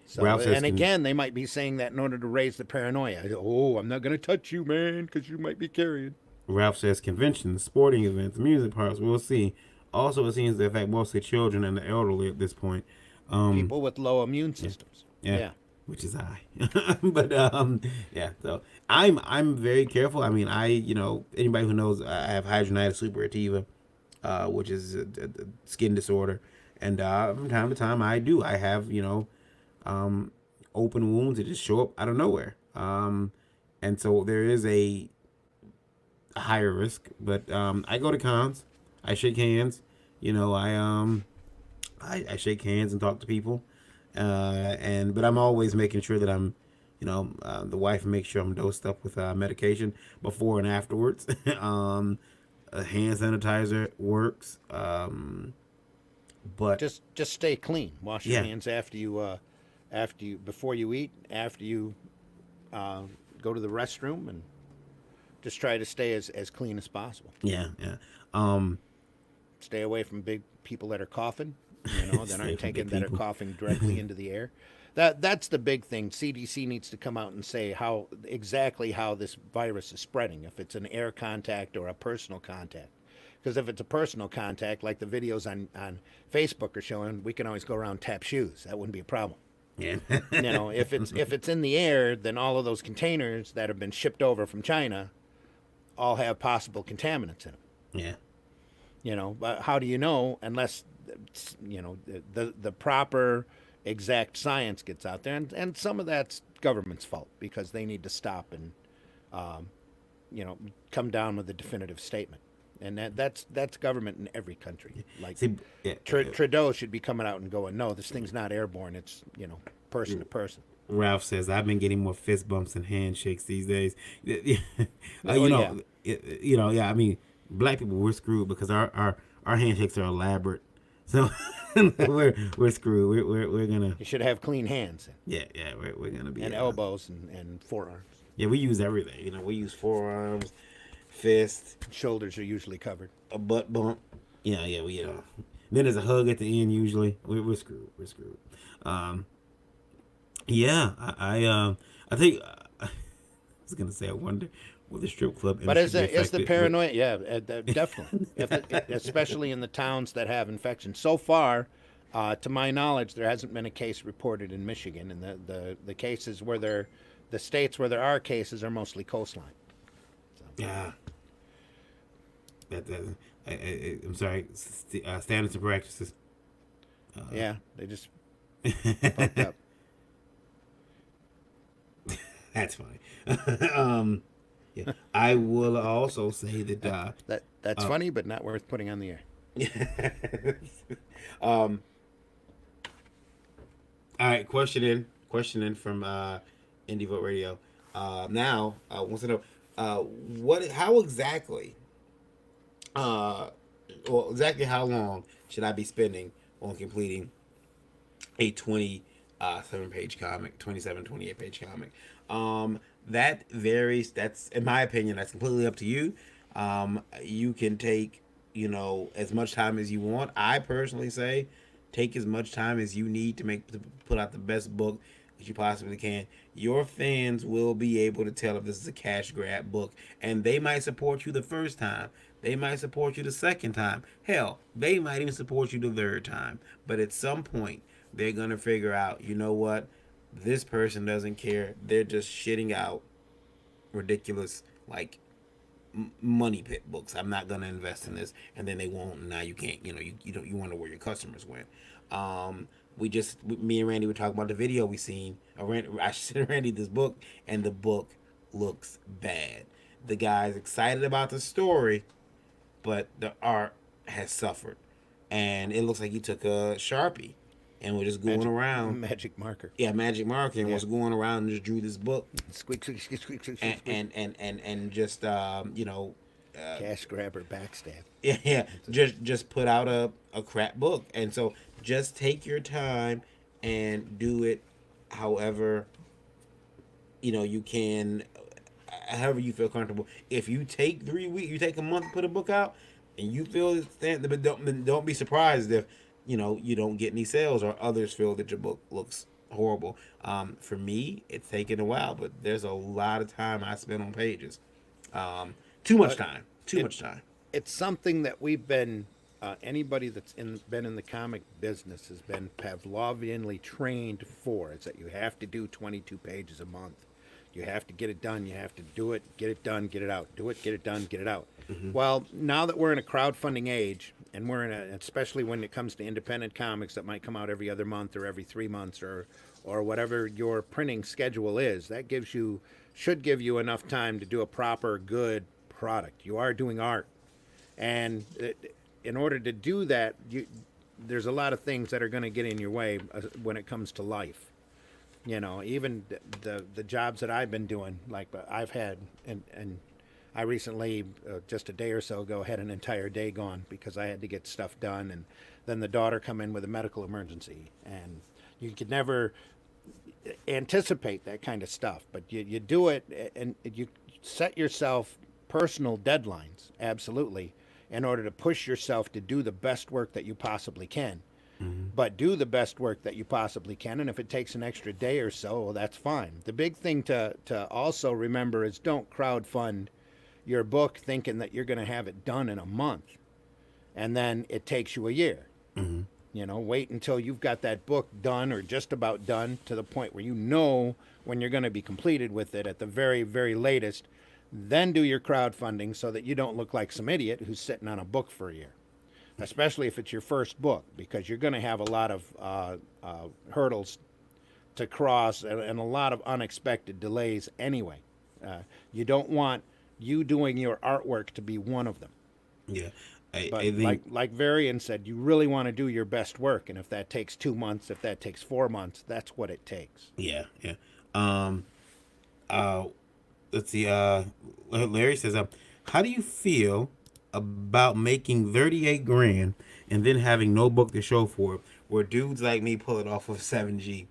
So, and again, they might be saying that in order to raise the paranoia. Oh, I'm not going to touch you, man, because you might be carrying. Ralph says conventions, sporting events, music parks. We'll see. Also, it seems to affect mostly children and the elderly at this point. People with low immune systems. Yeah. Which is I. But yeah. So I'm very careful. I mean, anybody who knows, I have hidradenitis suppurativa, which is a skin disorder, and from time to time I have open wounds that just show up out of nowhere. And so there is a higher risk, but I go to cons, I shake hands, I shake hands and talk to people, but I'm always making sure that I'm, the wife makes sure I'm dosed up with medication before and afterwards. Hand sanitizer works, but just stay clean. Wash your hands before you eat, after you go to the restroom, and just try to stay as clean as possible. Yeah. Stay away from big people that are coughing, that are coughing directly into the air. That's the big thing. CDC needs to come out and say exactly how this virus is spreading, if it's an air contact or a personal contact. Because if it's a personal contact, like the videos on Facebook are showing, we can always go around and tap shoes. That wouldn't be a problem. Yeah. If it's in the air, then all of those containers that have been shipped over from China all have possible contaminants in them. Yeah. But how do you know unless the proper exact science gets out there, and some of that's government's fault because they need to stop and come down with a definitive statement. And that's government in every country. Like, Trudeau should be coming out and going, no, this thing's not airborne. It's person to person. Ralph says I've been getting more fist bumps and handshakes these days. I mean, black people, we're screwed because our handshakes are elaborate. So we're screwed. We're gonna. You should have clean hands. Yeah, we're gonna be. And elbows and forearms. Yeah, we use everything. We use forearms. Fist, shoulders are usually covered. A butt bump, we then there's a hug at the end. Usually, we're screwed. We're screwed. I think I was gonna say I wonder will the strip club. But is the paranoia? Yeah, definitely. Especially in the towns that have infections. So far, to my knowledge, there hasn't been a case reported in Michigan, and the cases the states where there are cases are mostly coastline. Yeah. I'm sorry. Standards and practices. They just fucked up. That's funny. Yeah. I will also say that that's funny, but not worth putting on the air. All right. Question in from IndieVolt Radio. Now, wants to know. How exactly how long should I be spending on completing a 27 page comic, 28 page comic. That varies. That's, in my opinion, that's completely up to you. You can take, as much time as you want. I personally say take as much time as you need to put out the best book that you possibly can. Your fans will be able to tell if this is a cash grab book, and they might support you the first time. They might support you the second time. Hell, they might even support you the third time. But at some point, they're gonna figure out, you know what? This person doesn't care. They're just shitting out ridiculous, like, money pit books. I'm not gonna invest in this, and then they won't. And now you can't. You don't. You wonder where your customers went. Me and Randy were talking about the video we seen. I sent Randy this book, and the book looks bad. The guy's excited about the story, but the art has suffered, and it looks like he took a Sharpie and was just going around. Magic marker. Yeah, magic marker, and was going around and just drew this book, Squeak, squeak, squeak, squeak, squeak, and squeak. and just Cash grabber backstab. yeah, just put out a crap book. And so just take your time and do it however you can, however you feel comfortable. If you take 3 weeks, you take a month to put a book out, and you feel but don't be surprised if you don't get any sales, or others feel that your book looks horrible. For me, it's taken a while, but there's a lot of time I spent on pages. Too much time. Too much time. It's something that we've been. Anybody that's been in the comic business has been Pavlovianly trained for. It's that you have to do 22 pages a month. You have to get it done. You have to do it, get it done, get it out. Do it, get it done, get it out. Mm-hmm. Well, now that we're in a crowdfunding age, and especially when it comes to independent comics that might come out every other month or every 3 months or whatever your printing schedule is, that should give you enough time to do a proper, good product. You are doing art, and in order to do that, there's a lot of things that are going to get in your way when it comes to life. Even the jobs that I've been doing, like I've had, and I recently, just a day or so ago, had an entire day gone because I had to get stuff done, and then the daughter come in with a medical emergency, and you could never anticipate that kind of stuff, but you do it, and you set yourself personal deadlines, absolutely, in order to push yourself to do the best work that you possibly can. Mm-hmm. But do the best work that you possibly can, and if it takes an extra day or so, well, that's fine. The big thing to also remember is don't crowdfund your book thinking that you're going to have it done in a month, and then it takes you a year. Mm-hmm. Wait until you've got that book done or just about done to the point where when you're going to be completed with it at the very, very latest. Then do your crowdfunding so that you don't look like some idiot who's sitting on a book for a year, especially if it's your first book, because you're going to have a lot of hurdles to cross and a lot of unexpected delays anyway. You don't want you doing your artwork to be one of them. Yeah. I think, like Varian said, you really want to do your best work, and if that takes 2 months, if that takes 4 months, that's what it takes. Yeah. Let's see. Larry says, how do you feel about making 38 grand and then having no book to show for it, where dudes like me pull it off of 7G?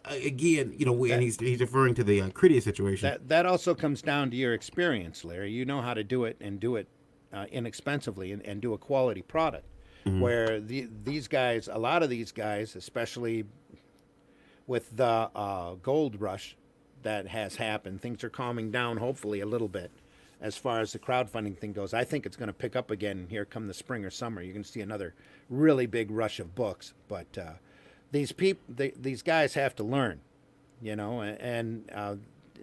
Again, and he's referring to the Cridia situation. That also comes down to your experience, Larry. You know how to do it, and do it inexpensively, and do a quality product. Mm-hmm. Where a lot of these guys, especially with the gold rush that has happened, things are calming down, hopefully, a little bit as far as the crowdfunding thing goes. I think it's going to pick up again here come the spring or summer. You're going to see another really big rush of books. But these guys have to learn, and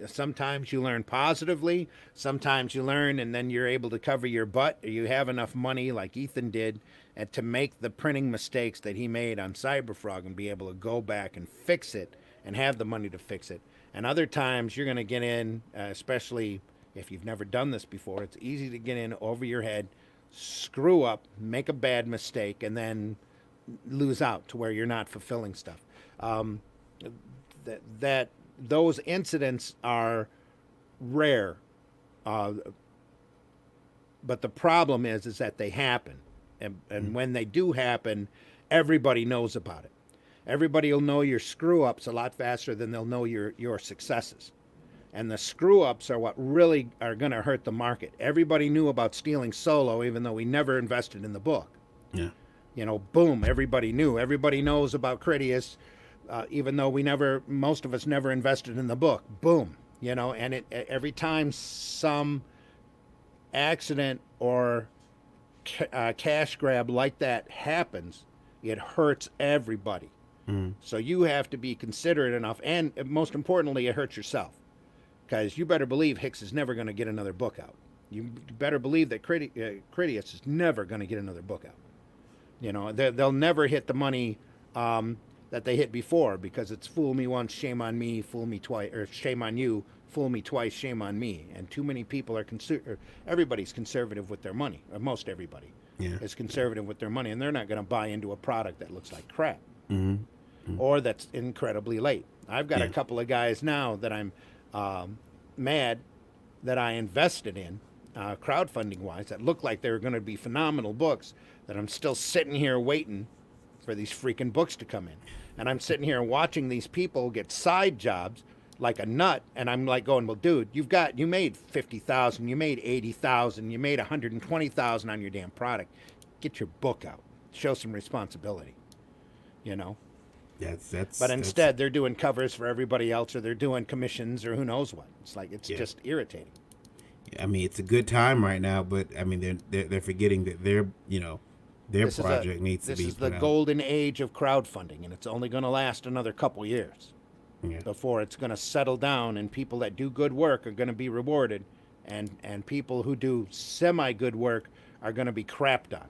sometimes you learn positively, sometimes you learn and then you're able to cover your butt, or you have enough money like Ethan did and to make the printing mistakes that he made on Cyberfrog and be able to go back and fix it and have the money to fix it. And other times you're going to get in, especially if you've never done this before, it's easy to get in over your head, screw up, make a bad mistake, and then lose out to where you're not fulfilling stuff. Those incidents are rare, but the problem is that they happen. And when they do happen, everybody knows about it. Everybody will know your screw ups a lot faster than they'll know your successes. And the screw ups are what really are going to hurt the market. Everybody knew about stealing Solo, even though we never invested in the book. Yeah. You know, boom, everybody knew. Everybody knows about Critias, even though most of us never invested in the book. Boom. You know, and every time some accident or cash grab like that happens, it hurts everybody. So you have to be considerate enough, and most importantly, it hurts yourself, because you better believe Hicks is never going to get another book out. You better believe that Critias is never going to get another book out. You know, they'll never hit the money that they hit before, because it's fool me once, shame on me, fool me twice, or shame on you, fool me twice, shame on me. And too many people are everybody's conservative with their money, or most everybody is conservative with their money, and they're not going to buy into a product that looks like crap. Or that's incredibly late. I've got a couple of guys now that I'm mad that I invested in, crowdfunding wise, that look like they were going to be phenomenal books, that I'm still sitting here waiting for these freaking books to come in. And I'm sitting here watching these people get side jobs like a nut, and I'm like going, well, dude, you made 50,000, you made 80,000, you made 120,000 on your damn product. Get your book out. Show some responsibility. You know? But instead, they're doing covers for everybody else, or they're doing commissions, or who knows what. It's like, it's just irritating. I mean, it's a good time right now, but I mean, they're forgetting that their project needs to be. This is the golden age of crowdfunding, and it's only going to last another couple years before it's going to settle down, and people that do good work are going to be rewarded, and people who do semi good work are going to be crapped on.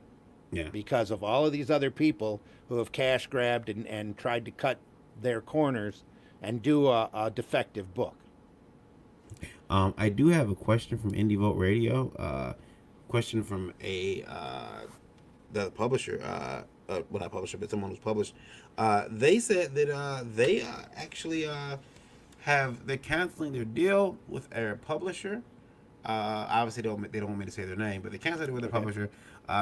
Yeah. Because of all of these other people who have cash grabbed and tried to cut their corners and do a defective book. I do have a question from iNDIEVOLT Radio. Question from the publisher. Well, not publisher, but someone who's published. They said that they actually they're canceling their deal with a publisher. Obviously, they don't want me to say their name, but they canceled it with their publisher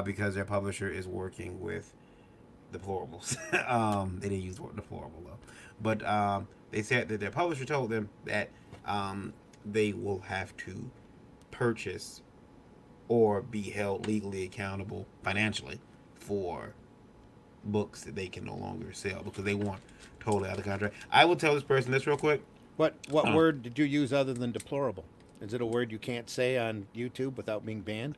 because their publisher is working with deplorables. They didn't use the word deplorable though, but they said that their publisher told them that they will have to purchase or be held legally accountable financially for books that they can no longer sell because they want totally out of the contract. I will tell this person this real quick. What word did you use other than deplorable? Is it a word you can't say on YouTube without being banned?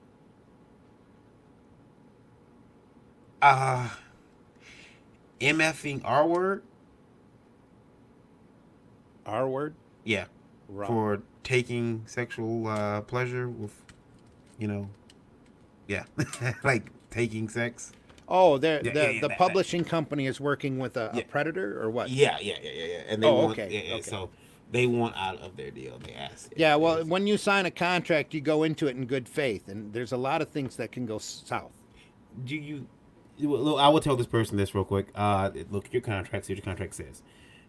MFing R word. R word? Yeah. Wrong. For taking sexual pleasure with, like taking sex. Oh, the publishing company is working with a predator or what? Yeah. And they okay. So they want out of their deal. They asked. Yeah, well, when you sign a contract, you go into it in good faith, and there's a lot of things that can go south. I will tell this person this real quick. Look at your contract. See what your contract says.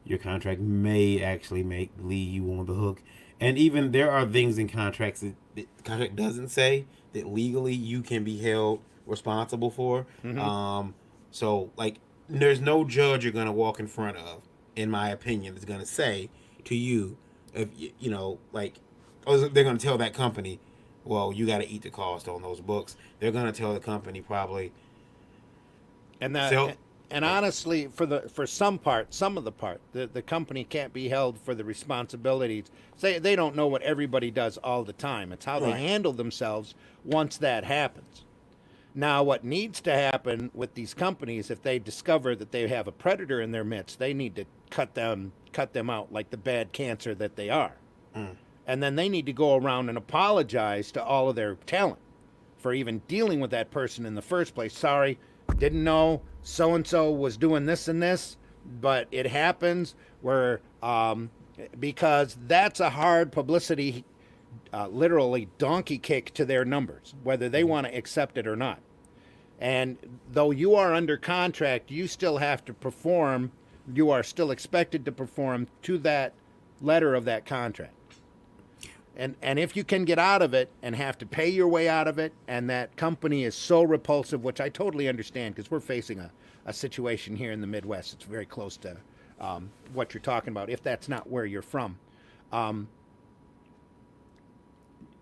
Your contract may actually leave you on the hook. And even there are things in contracts that the contract doesn't say that legally you can be held responsible for. Mm-hmm. So, like, there's no judge you're going to walk in front of, in my opinion, that's going to say to you, if they're going to tell that company, well, you got to eat the cost on those books. They're going to tell the company probably. And honestly, for some of the part, the company can't be held for the responsibilities. They don't know what everybody does all the time. It's how they handle themselves once that happens. Now, what needs to happen with these companies, if they discover that they have a predator in their midst, they need to cut them out like the bad cancer that they are. Mm. And then they need to go around and apologize to all of their talent for even dealing with that person in the first place. Sorry, didn't know so-and-so was doing this and this, but it happens because that's a hard publicity, literally donkey kick to their numbers, whether they want to accept it or not. And though you are under contract, you still have to perform, you are still expected to perform to that letter of that contract. And if you can get out of it and have to pay your way out of it, and that company is so repulsive, which I totally understand because we're facing a situation here in the Midwest. It's very close to what you're talking about, if that's not where you're from.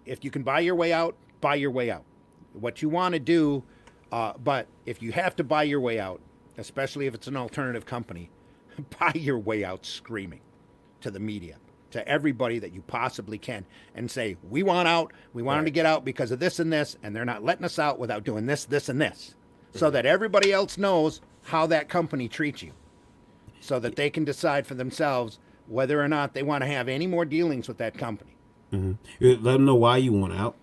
If you can buy your way out, buy your way out. What you want to do, but if you have to buy your way out, especially if it's an alternative company, buy your way out screaming to the media, to everybody that you possibly can, and say, we want out, we wanted to get out because of this and this, and they're not letting us out without doing this, this, and this, so that everybody else knows how that company treats you, so that they can decide for themselves whether or not they want to have any more dealings with that company. Mm-hmm. Let them know why you want out,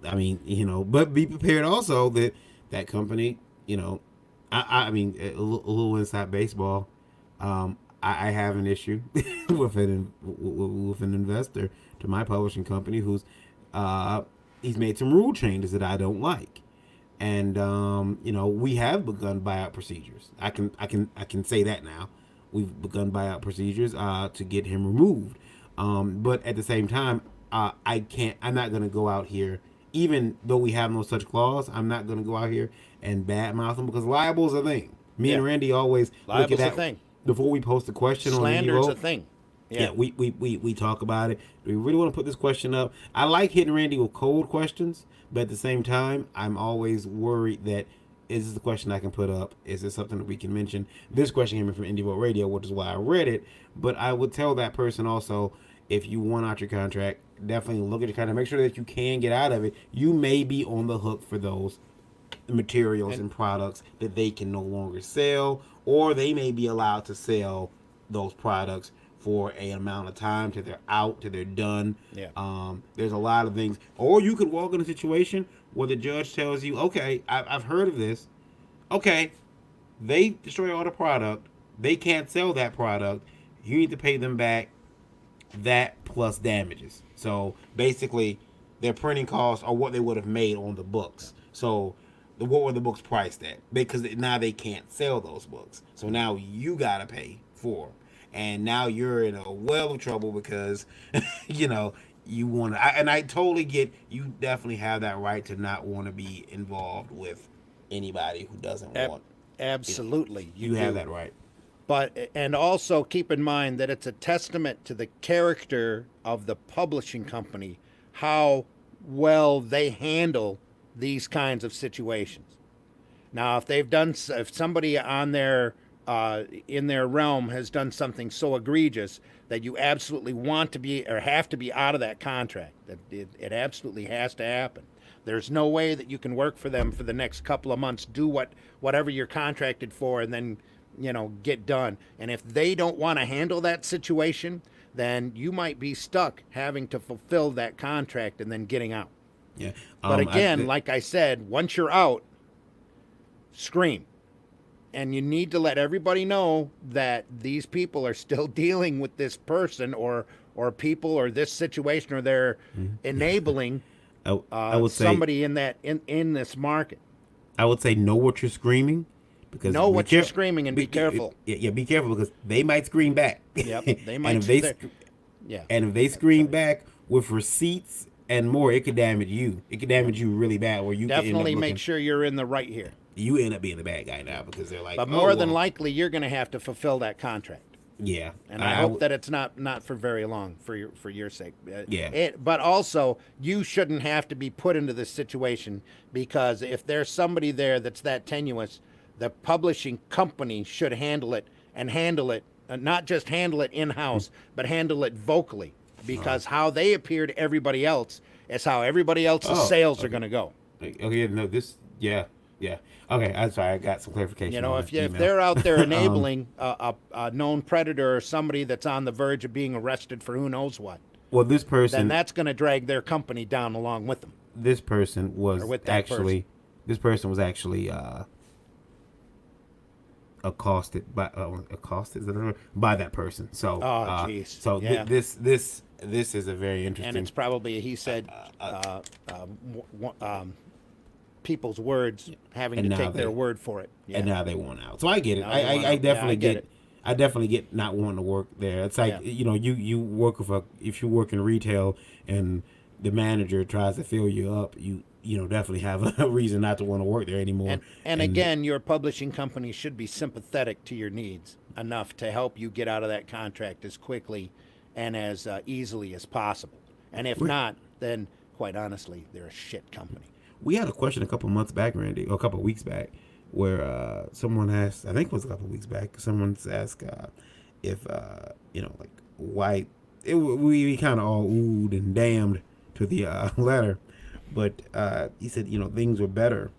I mean, but be prepared also that that company, I mean, a little inside baseball. I have an issue with an investor to my publishing company who's he's made some rule changes that I don't like, and we have begun buyout procedures. I can say that now. We've begun buyout procedures to get him removed, but at the same time, I'm not going to go out here. Even though we have no such clause, I'm not going to go out here and badmouth him because libel is a thing. Me and Randy always Libel's look at that a thing. Before we post a question on Slander's iNDIEVOLT. a thing. Yeah, we talk about it. Do we really want to put this question up? I like hitting Randy with cold questions, but at the same time, I'm always worried that is this the question I can put up? Is this something that we can mention? This question came in from iNDIEVOLT Radio, which is why I read it. But I would tell that person also, if you want out your contract, definitely look at your contract. Make sure that you can get out of it. You may be on the hook for those materials and products that they can no longer sell, or they may be allowed to sell those products for an amount of time till they're out, till they're done. There's a lot of things. Or you could walk in a situation where the judge tells you, okay, I've heard of this. Okay, they destroy all the product. They can't sell that product. You need to pay them back that plus damages. So basically, their printing costs are what they would have made on the books. So what were the books priced at? Because now they can't sell those books. So now you got to pay for them. And now you're in a well of trouble because, you want to. And I totally get you definitely have that right to not want to be involved with anybody who doesn't want. Absolutely. You have that right. But, and also keep in mind that it's a testament to the character of the publishing company, how well they handle these kinds of situations. Now, if somebody on their in their realm has done something so egregious that you absolutely want to be or have to be out of that contract, that it absolutely has to happen. There's no way that you can work for them for the next couple of months, do whatever you're contracted for, and then get done. And if they don't want to handle that situation, then you might be stuck having to fulfill that contract and then getting out. Yeah. But again, like I said, once you're out, scream. And you need to let everybody know that these people are still dealing with this person or people or this situation, or they're enabling I would say, somebody in this market. I would say know what you're screaming. Because know what you're screaming and be careful. Yeah, be careful because they might scream back. Yep, they might. And if they scream back with receipts and more, it could damage you. It could damage you really bad. Where you definitely make sure you're in the right here. You end up being the bad guy now because they're like. But more than likely, you're going to have to fulfill that contract. Yeah, and I hope that it's not for very long for your sake. Yeah. But also, you shouldn't have to be put into this situation because if there's somebody there that's that tenuous, the publishing company should handle it and handle it, not just handle it in-house, but handle it vocally, because how they appear to everybody else is how everybody else's sales are going to go. Okay, no, yeah. Okay, I'm sorry, I got some clarification. If they're out there enabling a known predator or somebody that's on the verge of being arrested for who knows what, well, this person, then that's going to drag their company down along with them. This person was actually accosted by that person. So, this is a very interesting. And it's probably he said people's words having to take their word for it. And now they want out. So I get it. I definitely get it. I definitely get not wanting to work there. It's like Yeah. you work with if you work in retail and the manager tries to fill you up, you definitely have a reason not to want to work there anymore. And And again, your publishing company should be sympathetic to your needs enough to help you get out of that contract as quickly and as easily as possible. And if we not, then quite honestly, they're a shit company. we had a question a couple months back, Randy, or a couple weeks back, where someone asked, I think it was a couple weeks back, someone's asked if like why we kind of all oohed and damned to the letter, but he said things were better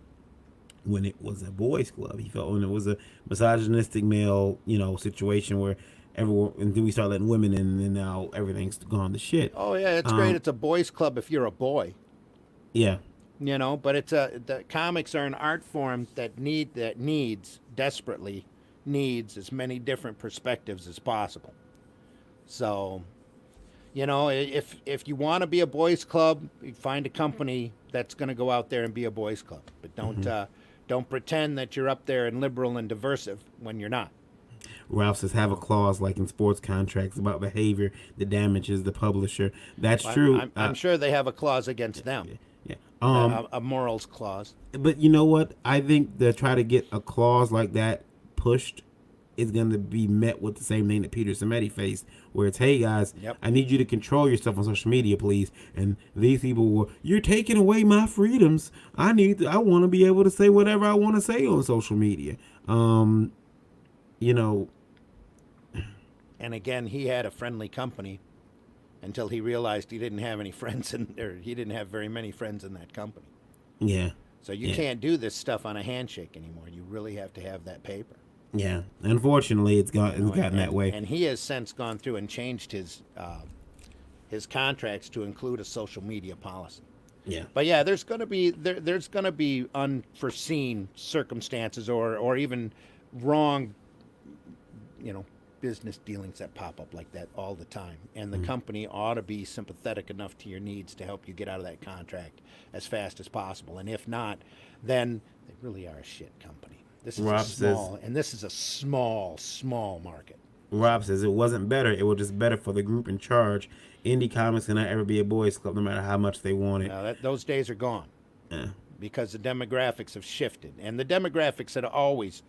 when it was a boys' club. He felt when it was a misogynistic male, situation where everyone, and then we start letting women in, and now everything's gone to shit. Oh yeah, it's great. It's a boys' club if you're a boy, Yeah, but the comics are an art form that needs desperately needs as many different perspectives as possible. So, if you want to be a boys' club, you find a company that's going to go out there and be a boys' club, but don't pretend that you're up there and liberal and diversive when you're not. Ralph says have a clause like in sports contracts about behavior that damages the publisher. That's true. I'm sure they have a clause against them, Yeah. a morals clause. But you know what? I think to try to get a clause like that pushed is going to be met with the same thing that Peter Samedi faced, where it's, hey guys, Yep. I need you to control yourself on social media, please. And these people were, you're taking away my freedoms. I want to be able to say whatever I want to say on social media. You know, And again, he had a friendly company until he realized he didn't have any friends he didn't have very many friends in that company. yeah. So you Yeah. can't do this stuff on a handshake anymore. You really have to have that paper. Yeah. Unfortunately, it's gotten that way. And he has since gone through and changed his contracts to include a social media policy. Yeah. But yeah, there's going to be unforeseen circumstances or even wrong, business dealings that pop up like that all the time. And the company ought to be sympathetic enough to your needs to help you get out of that contract as fast as possible. And if not, then they really are a shit company. This is this is a small market. Rob says it wasn't better. It was just better for the group in charge. Indie comics cannot ever be a boys' club, no matter how much they want it. Now those days are gone Yeah. because the demographics have shifted, and the demographics had always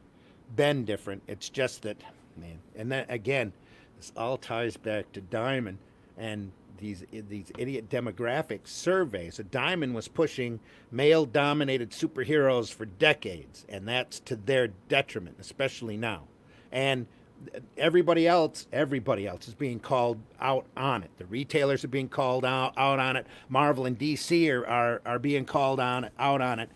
been different. It's just that, man, and then again, this all ties back to Diamond and these idiot demographic surveys. So Diamond was pushing male-dominated superheroes for decades, and that's to their detriment, especially now. And everybody else is being called out on it. The retailers are being called out on it. Marvel and DC are being called out on it.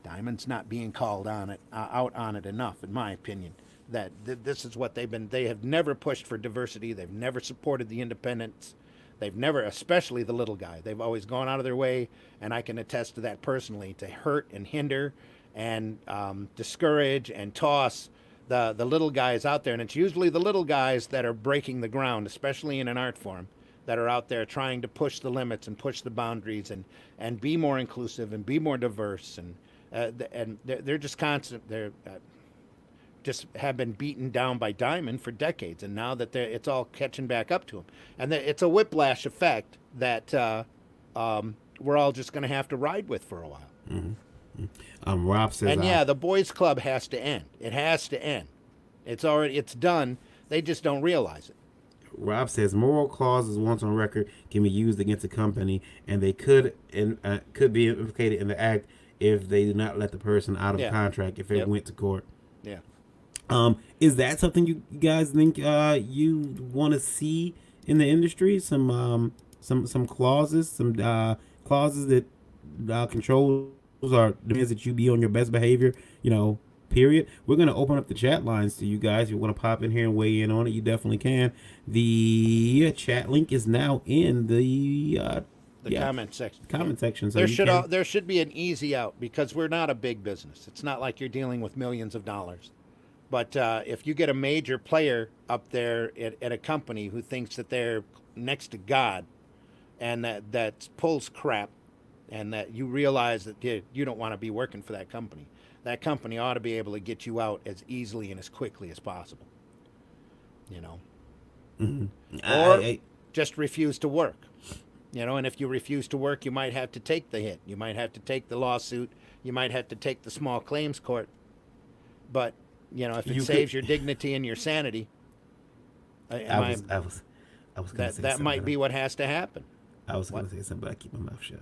Diamond's not being called out on it enough, in my opinion. That this is what they have never pushed for diversity. They've never supported the independents. They've never, especially the little guy, they've always gone out of their way, and I can attest to that personally, to hurt and hinder and discourage and toss the little guys out there. And it's usually the little guys that are breaking the ground, especially in an art form, that are out there trying to push the limits and push the boundaries and be more inclusive and be more diverse. And they're just constant. They're just have been beaten down by Diamond for decades, and now that it's all catching back up to them, and it's a whiplash effect that we're all just going to have to ride with for a while. Rob says, And yeah, the boys' club has to end. It has to end. It's done. They just don't realize it. Rob says moral clauses once on record can be used against a company, and they could be implicated in the act if they do not let the person out of the contract if it went to court. Yeah. Is that something you guys think you want to see in the industry? Some clauses, clauses that controls or demands that you be on your best behavior. Period. We're gonna open up the chat lines to you guys. If you want to pop in here and weigh in on it, you definitely can. The chat link is now in the comment section. Comment section. So there should be an easy out because we're not a big business. It's not like you're dealing with millions of dollars. But if you get a major player up there at a company who thinks that they're next to God and that pulls crap and that you realize that you don't want to be working for that company ought to be able to get you out as easily and as quickly as possible. you know, Mhm. or I just refuse to work. You know, and if you refuse to work, you might have to take the hit. You might have to take the lawsuit. You might have to take the small claims court. But, you know, if it you could. saves your dignity and your sanity, I am I was I was I was gonna that say that something. might be what has to happen. I was What? gonna say something, but I keep my mouth shut.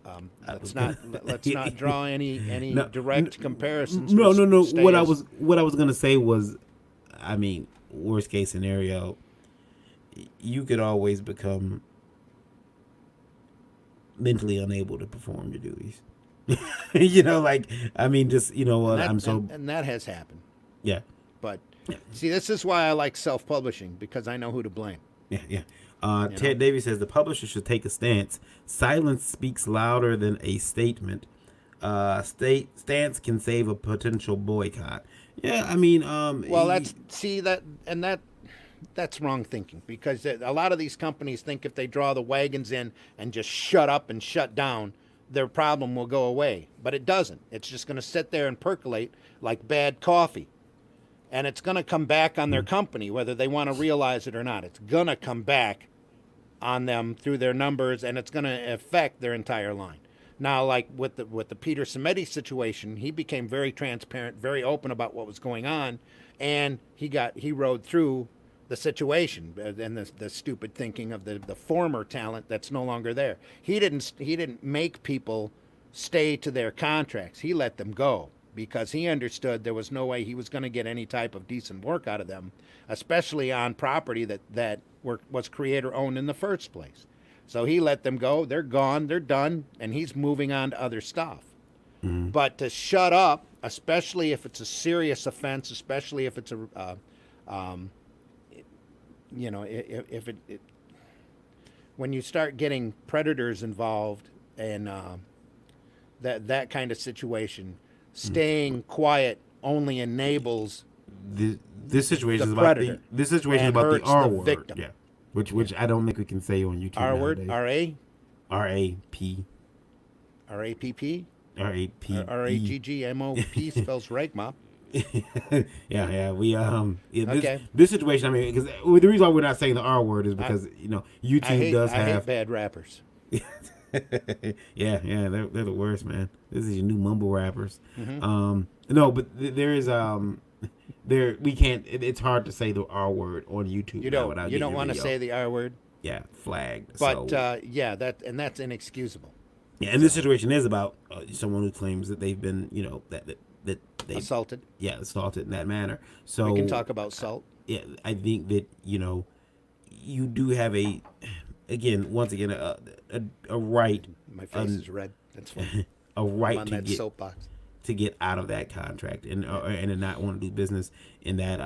I was Let's gonna. not draw any no, direct comparisons no, with no, no. stayers. What I was gonna say was, I mean, worst case scenario, you could always become mentally unable to perform your duties. Like I mean, just And what that I'm so and that has happened. yeah, But yeah, see, this is why I like self-publishing, because I know who to blame. yeah, yeah. You know, Ted Davies says the publisher should take a stance. Silence speaks louder than a statement. State stance can save a potential boycott. Yeah, I mean, well, that's see that and that that's wrong thinking, because a lot of these companies think if they draw the wagons in and just shut up and shut down, their problem will go away. But it doesn't. It's just going to sit there and percolate like bad coffee. And it's going to come back on their company, whether they want to realize it or not. It's going to come back on them through their numbers, and it's going to affect their entire line. Now, like with the Peter Samedi situation, he became very transparent, very open about what was going on, and he rode through the situation and the stupid thinking of the former talent that's no longer there. He didn't make people stay to their contracts. He let them go because he understood there was no way he was going to get any type of decent work out of them, especially on property that was creator owned in the first place. So he let them go. They're gone. They're done, and he's moving on to other stuff. But to shut up, especially if it's a serious offense, especially if it's if it when you start getting predators involved and that kind of situation, staying quiet only enables this situation the is about predator this situation is and about the hurts R the word. victim. Yeah, which I don't think we can say on YouTube R word, nowadays. R-A-P-P, RAP or R-A-G-G-M-O-P spells Ragma. yeah, yeah. This Okay. this situation. I mean, because the reason why we're not saying the R word is I, because YouTube does I hate have. bad rappers. Yeah, yeah. They're the worst, man. This is your new mumble rappers. Mm-hmm. No, but there is there we can't. It's hard to say the R word on YouTube You now don't without you getting don't your want to video. say the R word, Yeah, flagged. but So yeah, that's inexcusable. yeah, and this situation is about someone who claims that they've been, that they, Assaulted. yeah, assaulted in that manner. We can So talk about salt. yeah, I think that you do have once again, a right, My face is red. That's funny. a I'm right on to that get soapbox. out of that contract and to not want to do business in that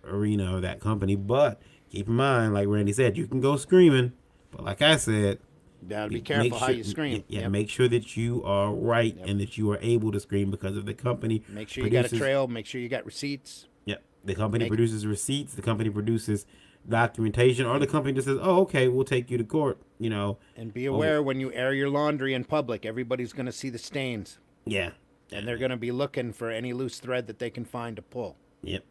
arena or that company. But keep in mind, like Randy said, you can go screaming, but like I said, You gotta be make careful how sure, you scream. yeah, Yep. make sure that you are right Yep. and that you are able to scream because of the company Make sure you got a produces. trail. Make sure you got receipts. Yeah, the company Make produces receipts. The company produces documentation, or the company just says, "Oh, okay, we'll take you to court." and be Over. aware when you air your laundry in public, everybody's gonna see the stains, Yeah, and they're gonna be looking for any loose thread that they can find to pull. yep,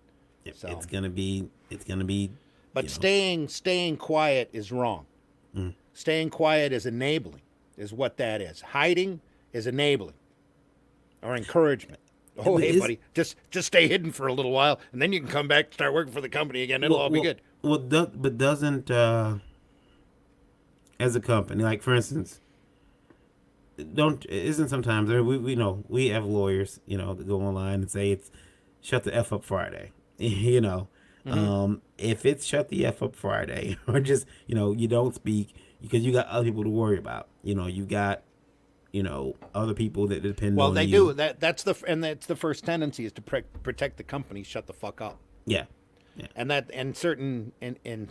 yep. So, It's gonna be. but staying quiet is wrong. Staying quiet is enabling, is what that is. Hiding is enabling or encouragement. Oh, hey, buddy, just stay hidden for a little while, and then you can come back and start working for the company again. It'll all be good. Well, but doesn't as a company, like for instance, don't isn't sometimes we know we have lawyers that go online and say it's shut the f up Friday. If it's shut the f up Friday or just you don't speak because you got other people to worry about. You got other people that depend Well, on they you. do. That's the first tendency is to protect the company. Shut the fuck up. Yeah, yeah, And that and certain in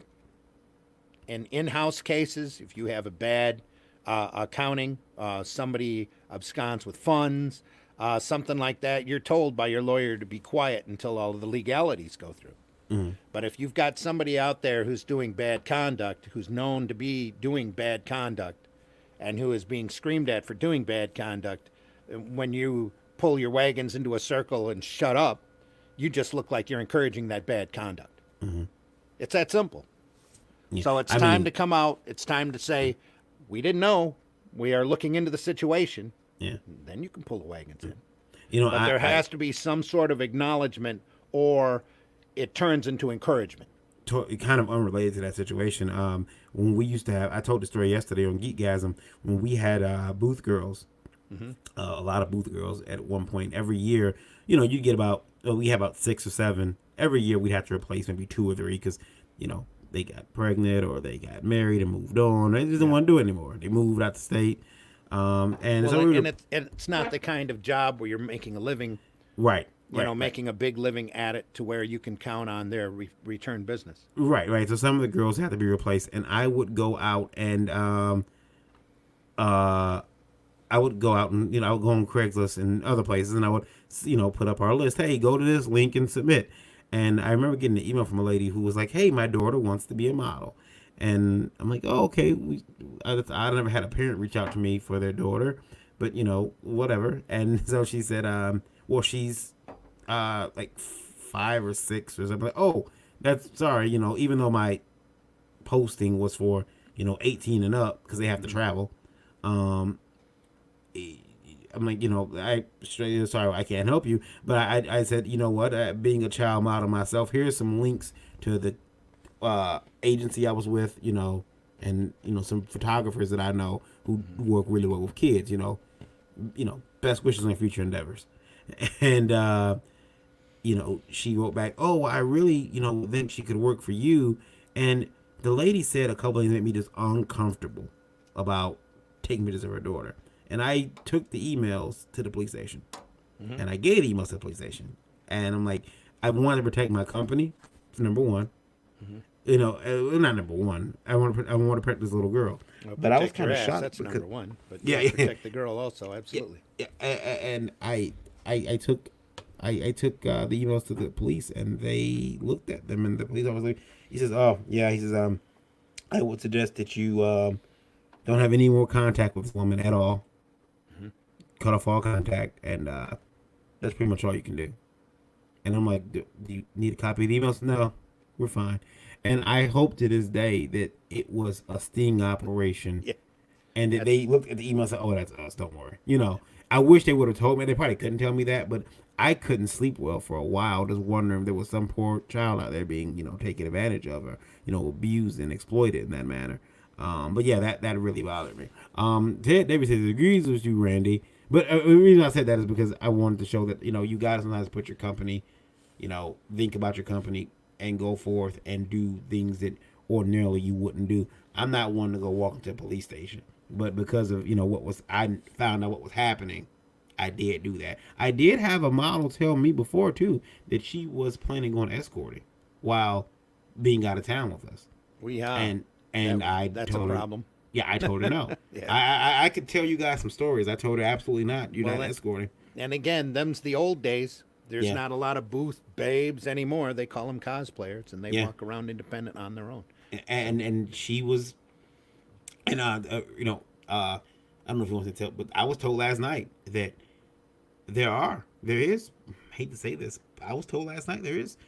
in-house cases, if you have a bad accounting, somebody absconds with funds, something like that, you're told by your lawyer to be quiet until all of the legalities go through. But if you've got somebody out there who's doing bad conduct, who's known to be doing bad conduct, and who is being screamed at for doing bad conduct, when you pull your wagons into a circle and shut up, You just look like you're encouraging that bad conduct. It's that simple. Yeah. So it's I time mean, to come out. It's time to say, we didn't know. We are looking into the situation. yeah. Then you can pull the wagons in. You know, But there has to be some sort of acknowledgement, or it turns into encouragement. kind of unrelated to that situation. When we used to have, I told the story yesterday on Geekgasm, when we had booth girls, a lot of booth girls at one point every year. You know, you get about we had about 6 or 7 every year. We'd have to replace maybe 2 or 3 because you know they got pregnant or they got married and moved on. They just didn't want to do it anymore. They moved out the state, and Well, so we were, and it's not the kind of job where you're making a living, right. you know, making a big living at it to where you can count on their return business. Right. So some of the girls had to be replaced, and I would go out and I would go out and I would go on Craigslist and other places, and I would put up our list. Hey, go to this link and submit. And I remember getting an email from a lady who was like, "Hey, my daughter wants to be a model," and I'm like, "Oh, okay." I never had a parent reach out to me for their daughter, but whatever. And so she said, "Well, she's like 5 or 6 or something." Like, oh, that's sorry. Even though my posting was for 18 and up because they have to travel. I'm like, sorry, I can't help you. But I said, you know what? Being a child model myself, here's some links to the agency I was with, and some photographers that I know who work really well with kids. Best wishes on future endeavors. And she wrote back, oh, I really, think she could work for you. And the lady said a couple of things that made me just uncomfortable about taking pictures of her daughter. And I took the emails to the police station, and I gave the emails to the police station. And I'm like, I want to protect my company, number one. Not number one. I want to protect this little girl. Well, but I was kind of ass, shocked. That's because, number one. But yeah, protect the girl also. Absolutely. Yeah, and I took the emails to the police, and they looked at them, and the police officer, he says, "Oh, yeah," he says, "I would suggest that you don't have any more contact with this woman at all. Cut off all contact, and that's pretty much all you can do." And I'm like, do you need a copy of the emails? No, we're fine. And I hope to this day that it was a sting operation, and that they looked at the email and said, "Oh, that's us. Don't worry." I wish they would have told me. They probably couldn't tell me that, but I couldn't sleep well for a while, just wondering if there was some poor child out there being, taken advantage of, or abused and exploited in that manner. But yeah, that really bothered me. Ted Davis says agrees with you, Randy. But the reason I said that is because I wanted to show that you gotta sometimes put your company, think about your company and go forth and do things that ordinarily you wouldn't do. I'm not one to go walk into a police station, but because of I found out what was happening, I did do that. I did have a model tell me before too that she was planning on escorting while being out of town with us. That's told a her, problem. Yeah, I told her no. I could tell you guys some stories. I told her absolutely not. You're not escorting. And again, them's the old days. There's not a lot of booth babes anymore. They call them cosplayers, and they walk around independent on their own. And she was, and I don't know if you want to tell, but I was told last night that there is. I hate to say this, but I was told last night there's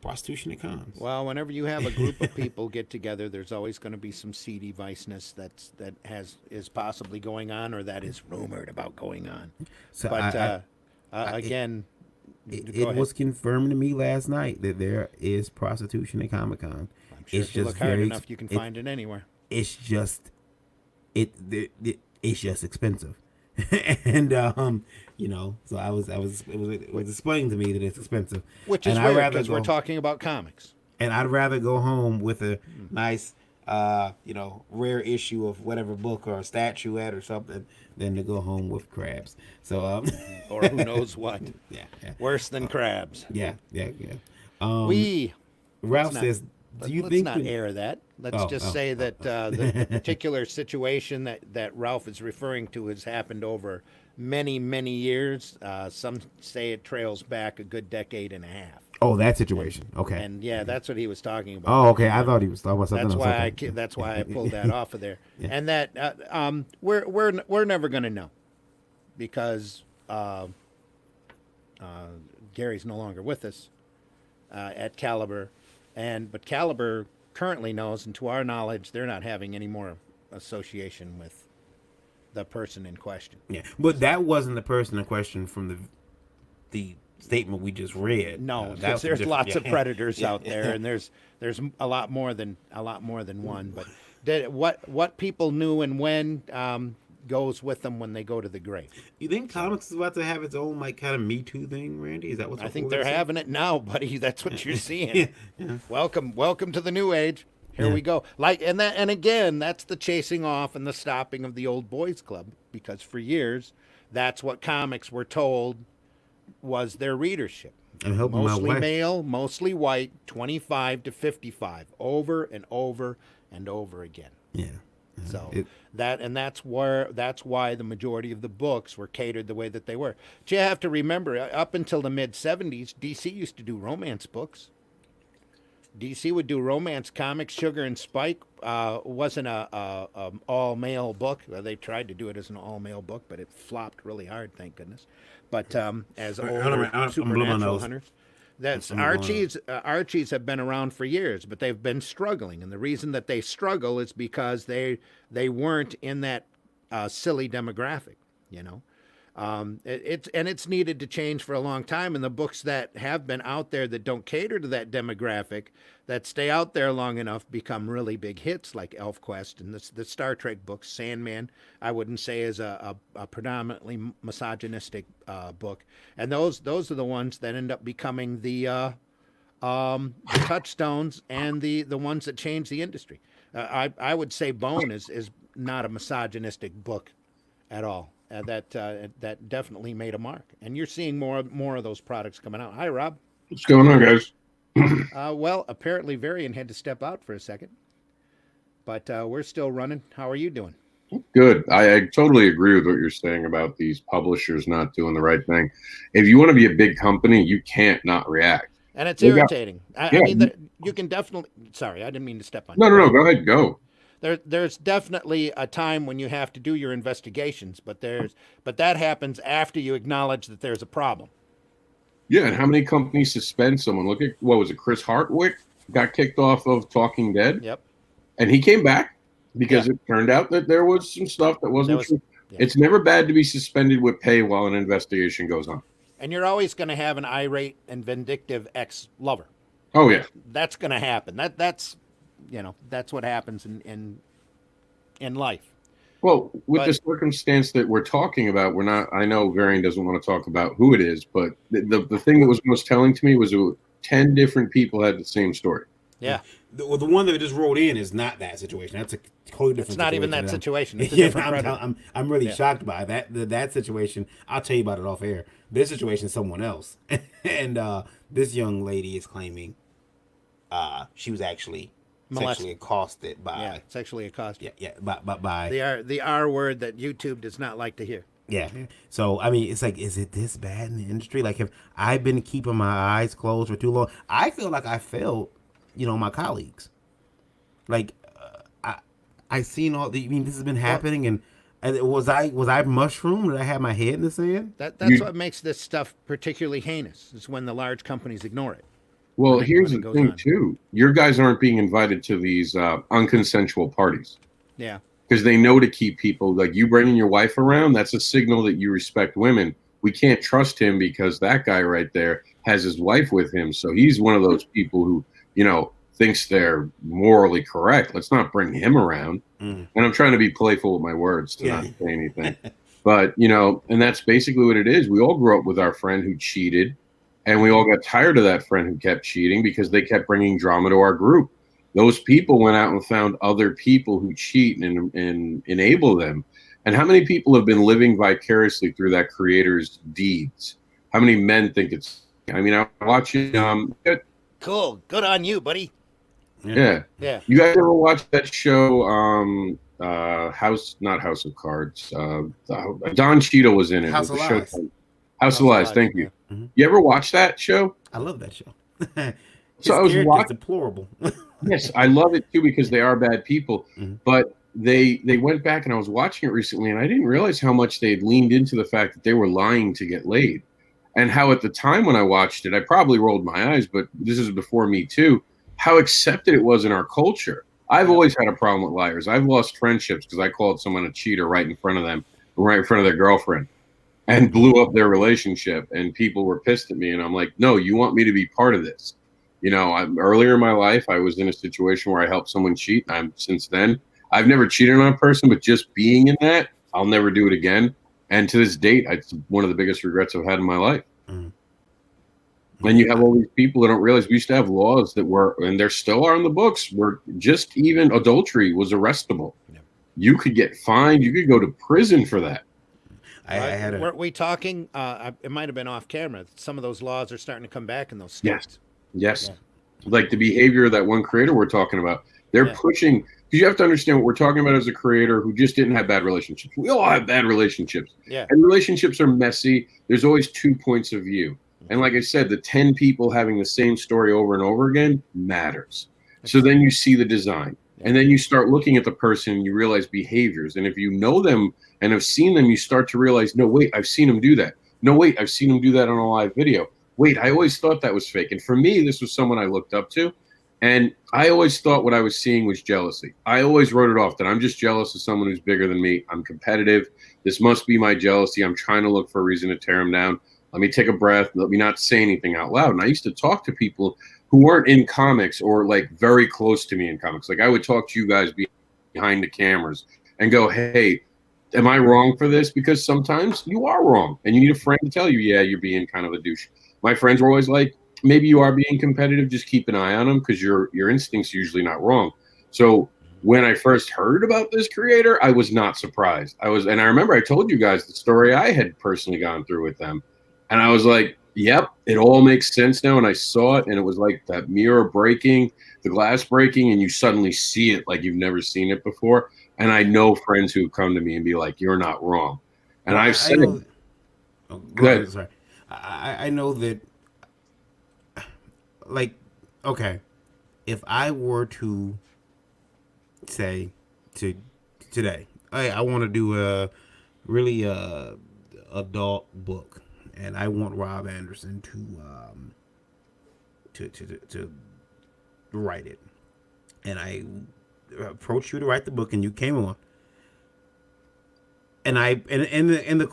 prostitution at cons. Well, whenever you have a group of people get together, there's always going to be some seedy viceness that is possibly going on, or that is rumored about going on. So but again, it was confirmed to me last night that there is prostitution at Comic-Con. I'm sure if you look hard enough, you can find it anywhere. It's just it's just expensive. And so it was explained to me that it's expensive, which is weird because we're talking about comics, and I'd rather go home with a nice rare issue of whatever book or a statuette or something than to go home with crabs. So or who knows what. Yeah. Worse than crabs. Yeah. Ralph says, do you think let's not air that. Let's just say that the particular situation that Ralph is referring to has happened over many, many years. Some say it trails back a good decade and a half. Oh, that situation. Okay. And that's what he was talking about. Oh, okay. I thought he was talking about something else. That's why I pulled that off of there. Yeah. And that we're never going to know because Gary's no longer with us at Caliber, but Caliber currently knows, and to our knowledge, they're not having any more association with the person in question. Yeah, but that wasn't the person in question from the statement we just read. No, that there's lots of predators yeah. out there, and there's a lot more than one. But what people knew and when goes with them when they go to the grave. You think comics is about to have its own like kind of Me Too thing, Randy? Is that what's? I think they're having it now, buddy. That's what you're seeing. Yeah. Welcome to the new age. Here we go. And again, that's the chasing off and the stopping of the old boys club, because for years, that's what comics were told was their readership. And helping mostly my wife. male, mostly white, 25 to 55, over and over and over again. Yeah. So that's why the majority of the books were catered the way that they were. But you have to remember, up until the mid 70s, DC used to do romance books. DC would do romance comics. Sugar and Spike wasn't a all male book. Well, they tried to do it as an all male book, but it flopped really hard. Thank goodness. But as older supernatural hunters. That's Archies have been around for years, but they've been struggling, and the reason that they struggle is because they weren't in that silly demographic, you know. It's needed to change for a long time, and the books that have been out there that don't cater to that demographic, that stay out there long enough, become really big hits, like ElfQuest and the Star Trek books. Sandman, I wouldn't say is a predominantly misogynistic book, and those are the ones that end up becoming the touchstones and the ones that change the industry. I would say Bone is not a misogynistic book at all. That definitely made a mark, and you're seeing more of those products coming out. Hi, Rob. What's going on, guys? Well, apparently Varian had to step out for a second, but we're still running. How are you doing? Good. I totally agree with what you're saying about these publishers not doing the right thing. If you want to be a big company, you can't not react. And it's irritating. I mean, you can definitely. Sorry, I didn't mean to step on. No. Go ahead. Go. There's definitely a time when you have to do your investigations, but that happens after you acknowledge that there's a problem. Yeah, and how many companies suspend someone? Look at, what was it, Chris Hardwick got kicked off of Talking Dead? Yep. And he came back because it turned out that there was some stuff that wasn't true. Yeah. It's never bad to be suspended with pay while an investigation goes on. And you're always going to have an irate and vindictive ex-lover. Oh, yeah. That's going to happen. That's what happens in life. Well, with the circumstance that we're talking about, we're not. I know Varian doesn't want to talk about who it is, but the thing that was most telling to me was 10 different people had the same story. Yeah. The one that just rolled in is not that situation. That's a totally different. It's not even that situation. It's a different I'm really shocked by that. That situation. I'll tell you about it off air. This situation is someone else, and this young lady is claiming she was actually sexually accosted by sexually accosted. Yeah, by the R word that YouTube does not like to hear. Yeah. So I mean, it's like, is it this bad in the industry? Like, have I been keeping my eyes closed for too long? I feel like I failed, my colleagues. Like, I seen all the. I mean, this has been happening, and was I mushroomed? Did I have my head in the sand? That's what makes this stuff particularly heinous. Is when the large companies ignore it. Well, here's the thing, too. Your guys aren't being invited to these unconsensual parties. Yeah. Because they know to keep people, like you bringing your wife around, that's a signal that you respect women. We can't trust him because that guy right there has his wife with him. So he's one of those people who, thinks they're morally correct. Let's not bring him around. And I'm trying to be playful with my words to not say anything. But, and that's basically what it is. We all grew up with our friend who cheated. And we all got tired of that friend who kept cheating because they kept bringing drama to our group. Those people went out and found other people who cheat and enable them. And how many people have been living vicariously through that creator's deeds? How many men think it's? I mean, I'm watching. Cool. Good on you, buddy. Yeah. You guys ever watch that show? Not House of Cards. Don Cheadle was in it. House of Lies. House of Lies. Thank you. Mm-hmm. You ever watch that show? I love that show. So I was watching. Deplorable. Yes, I love it too because they are bad people. Mm-hmm. But they went back and I was watching it recently and I didn't realize how much they had leaned into the fact that they were lying to get laid. and how at the time when I watched it, I probably rolled my eyes, but this is before Me Too, how accepted it was in our culture. I've always had a problem with liars. I've lost friendships because I called someone a cheater right in front of them, right in front of their girlfriend, and blew up their relationship. And people were pissed at me. And I'm like, no, you want me to be part of this. You know, earlier in my life, I was in a situation where I helped someone cheat. Since then, I've never cheated on a person, but just being in that, I'll never do it again. And to this date, it's one of the biggest regrets I've had in my life. Mm. And you have all these people that don't realize we used to have laws that were, and there still are in the books, where just even adultery was arrestable. Yeah. You could get fined. You could go to prison for that. Weren't we talking? It might have been off camera. Some of those laws are starting to come back in those states. Yes. Yeah. Like the behavior of that one creator we're talking about. They're pushing, because you have to understand what we're talking about as a creator who just didn't have bad relationships. We all have bad relationships. Yeah. And relationships are messy. There's always 2 points of view. Mm-hmm. And like I said, the 10 people having the same story over and over again matters. So then you see the design. And then you start looking at the person and you realize behaviors. And if you know them and have seen them, you start to realize, no, wait, I've seen them do that. No, wait, I've seen them do that on a live video. Wait, I always thought that was fake. And for me, this was someone I looked up to. And I always thought what I was seeing was jealousy. I always wrote it off that I'm just jealous of someone who's bigger than me. I'm competitive. This must be my jealousy. I'm trying to look for a reason to tear him down. Let me take a breath. Let me not say anything out loud. And I used to talk to people who weren't in comics or like very close to me in comics. Like I would talk to you guys behind the cameras and go, hey, am I wrong for this? Because sometimes you are wrong and you need a friend to tell you, yeah, you're being kind of a douche. My friends were always like, maybe you are being competitive. Just keep an eye on them because your instinct's usually not wrong. So when I first heard about this creator, I was not surprised. And I remember I told you guys the story I had personally gone through with them. And I was like, yep, it all makes sense now. And I saw it and it was like that mirror breaking, the glass breaking, and you suddenly see it like you've never seen it before. And I know friends who come to me and be like, you're not wrong. And I've said, go ahead. Sorry. I know that, like, okay, if I were to say today, I want to do a really adult book, and I want Rob Anderson to write it, and I approached you to write the book, and you came on, and in the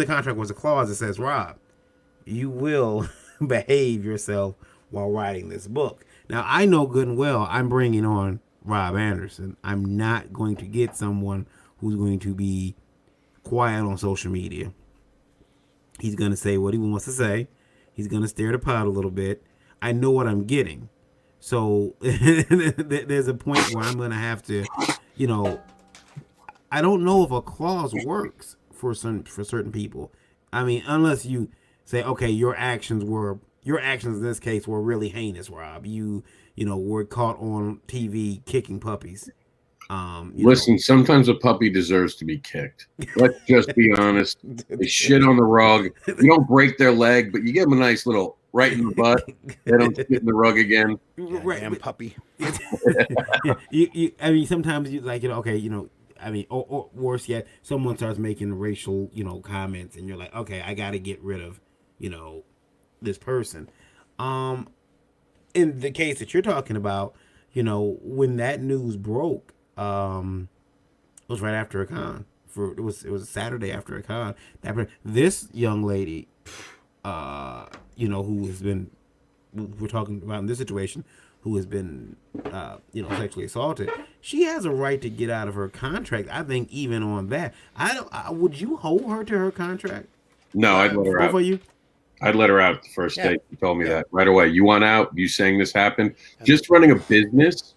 contract was a clause that says, Rob, you will behave yourself while writing this book. Now, I know good and well I'm bringing on Rob Anderson. I'm not going to get someone who's going to be quiet on social media. He's going to say what he wants to say. He's going to stir the pot a little bit. I know what I'm getting. So there's a point where I'm going to have to, I don't know if a clause works for certain people. I mean, unless you say, okay, your actions in this case were really heinous, Rob. You were caught on TV kicking puppies. Listen, sometimes a puppy deserves to be kicked. Let's just be honest. They shit on the rug. You don't break their leg, but you give them a nice little right in the butt. They don't shit in the rug again. Right, damn puppy. I mean, sometimes you like, I mean, or worse yet, someone starts making racial, comments, and you're like, okay, I got to get rid of, this person. In the case that you're talking about, when that news broke, it was right after a con. It was a Saturday after a con. This young lady, who has been, we're talking about in this situation, who has been, sexually assaulted, she has a right to get out of her contract. I think even on that, would you hold her to her contract? No, I'd let her out. For you? I'd let her out the first day. She told me that right away. You want out? You saying this happened? Just running a business.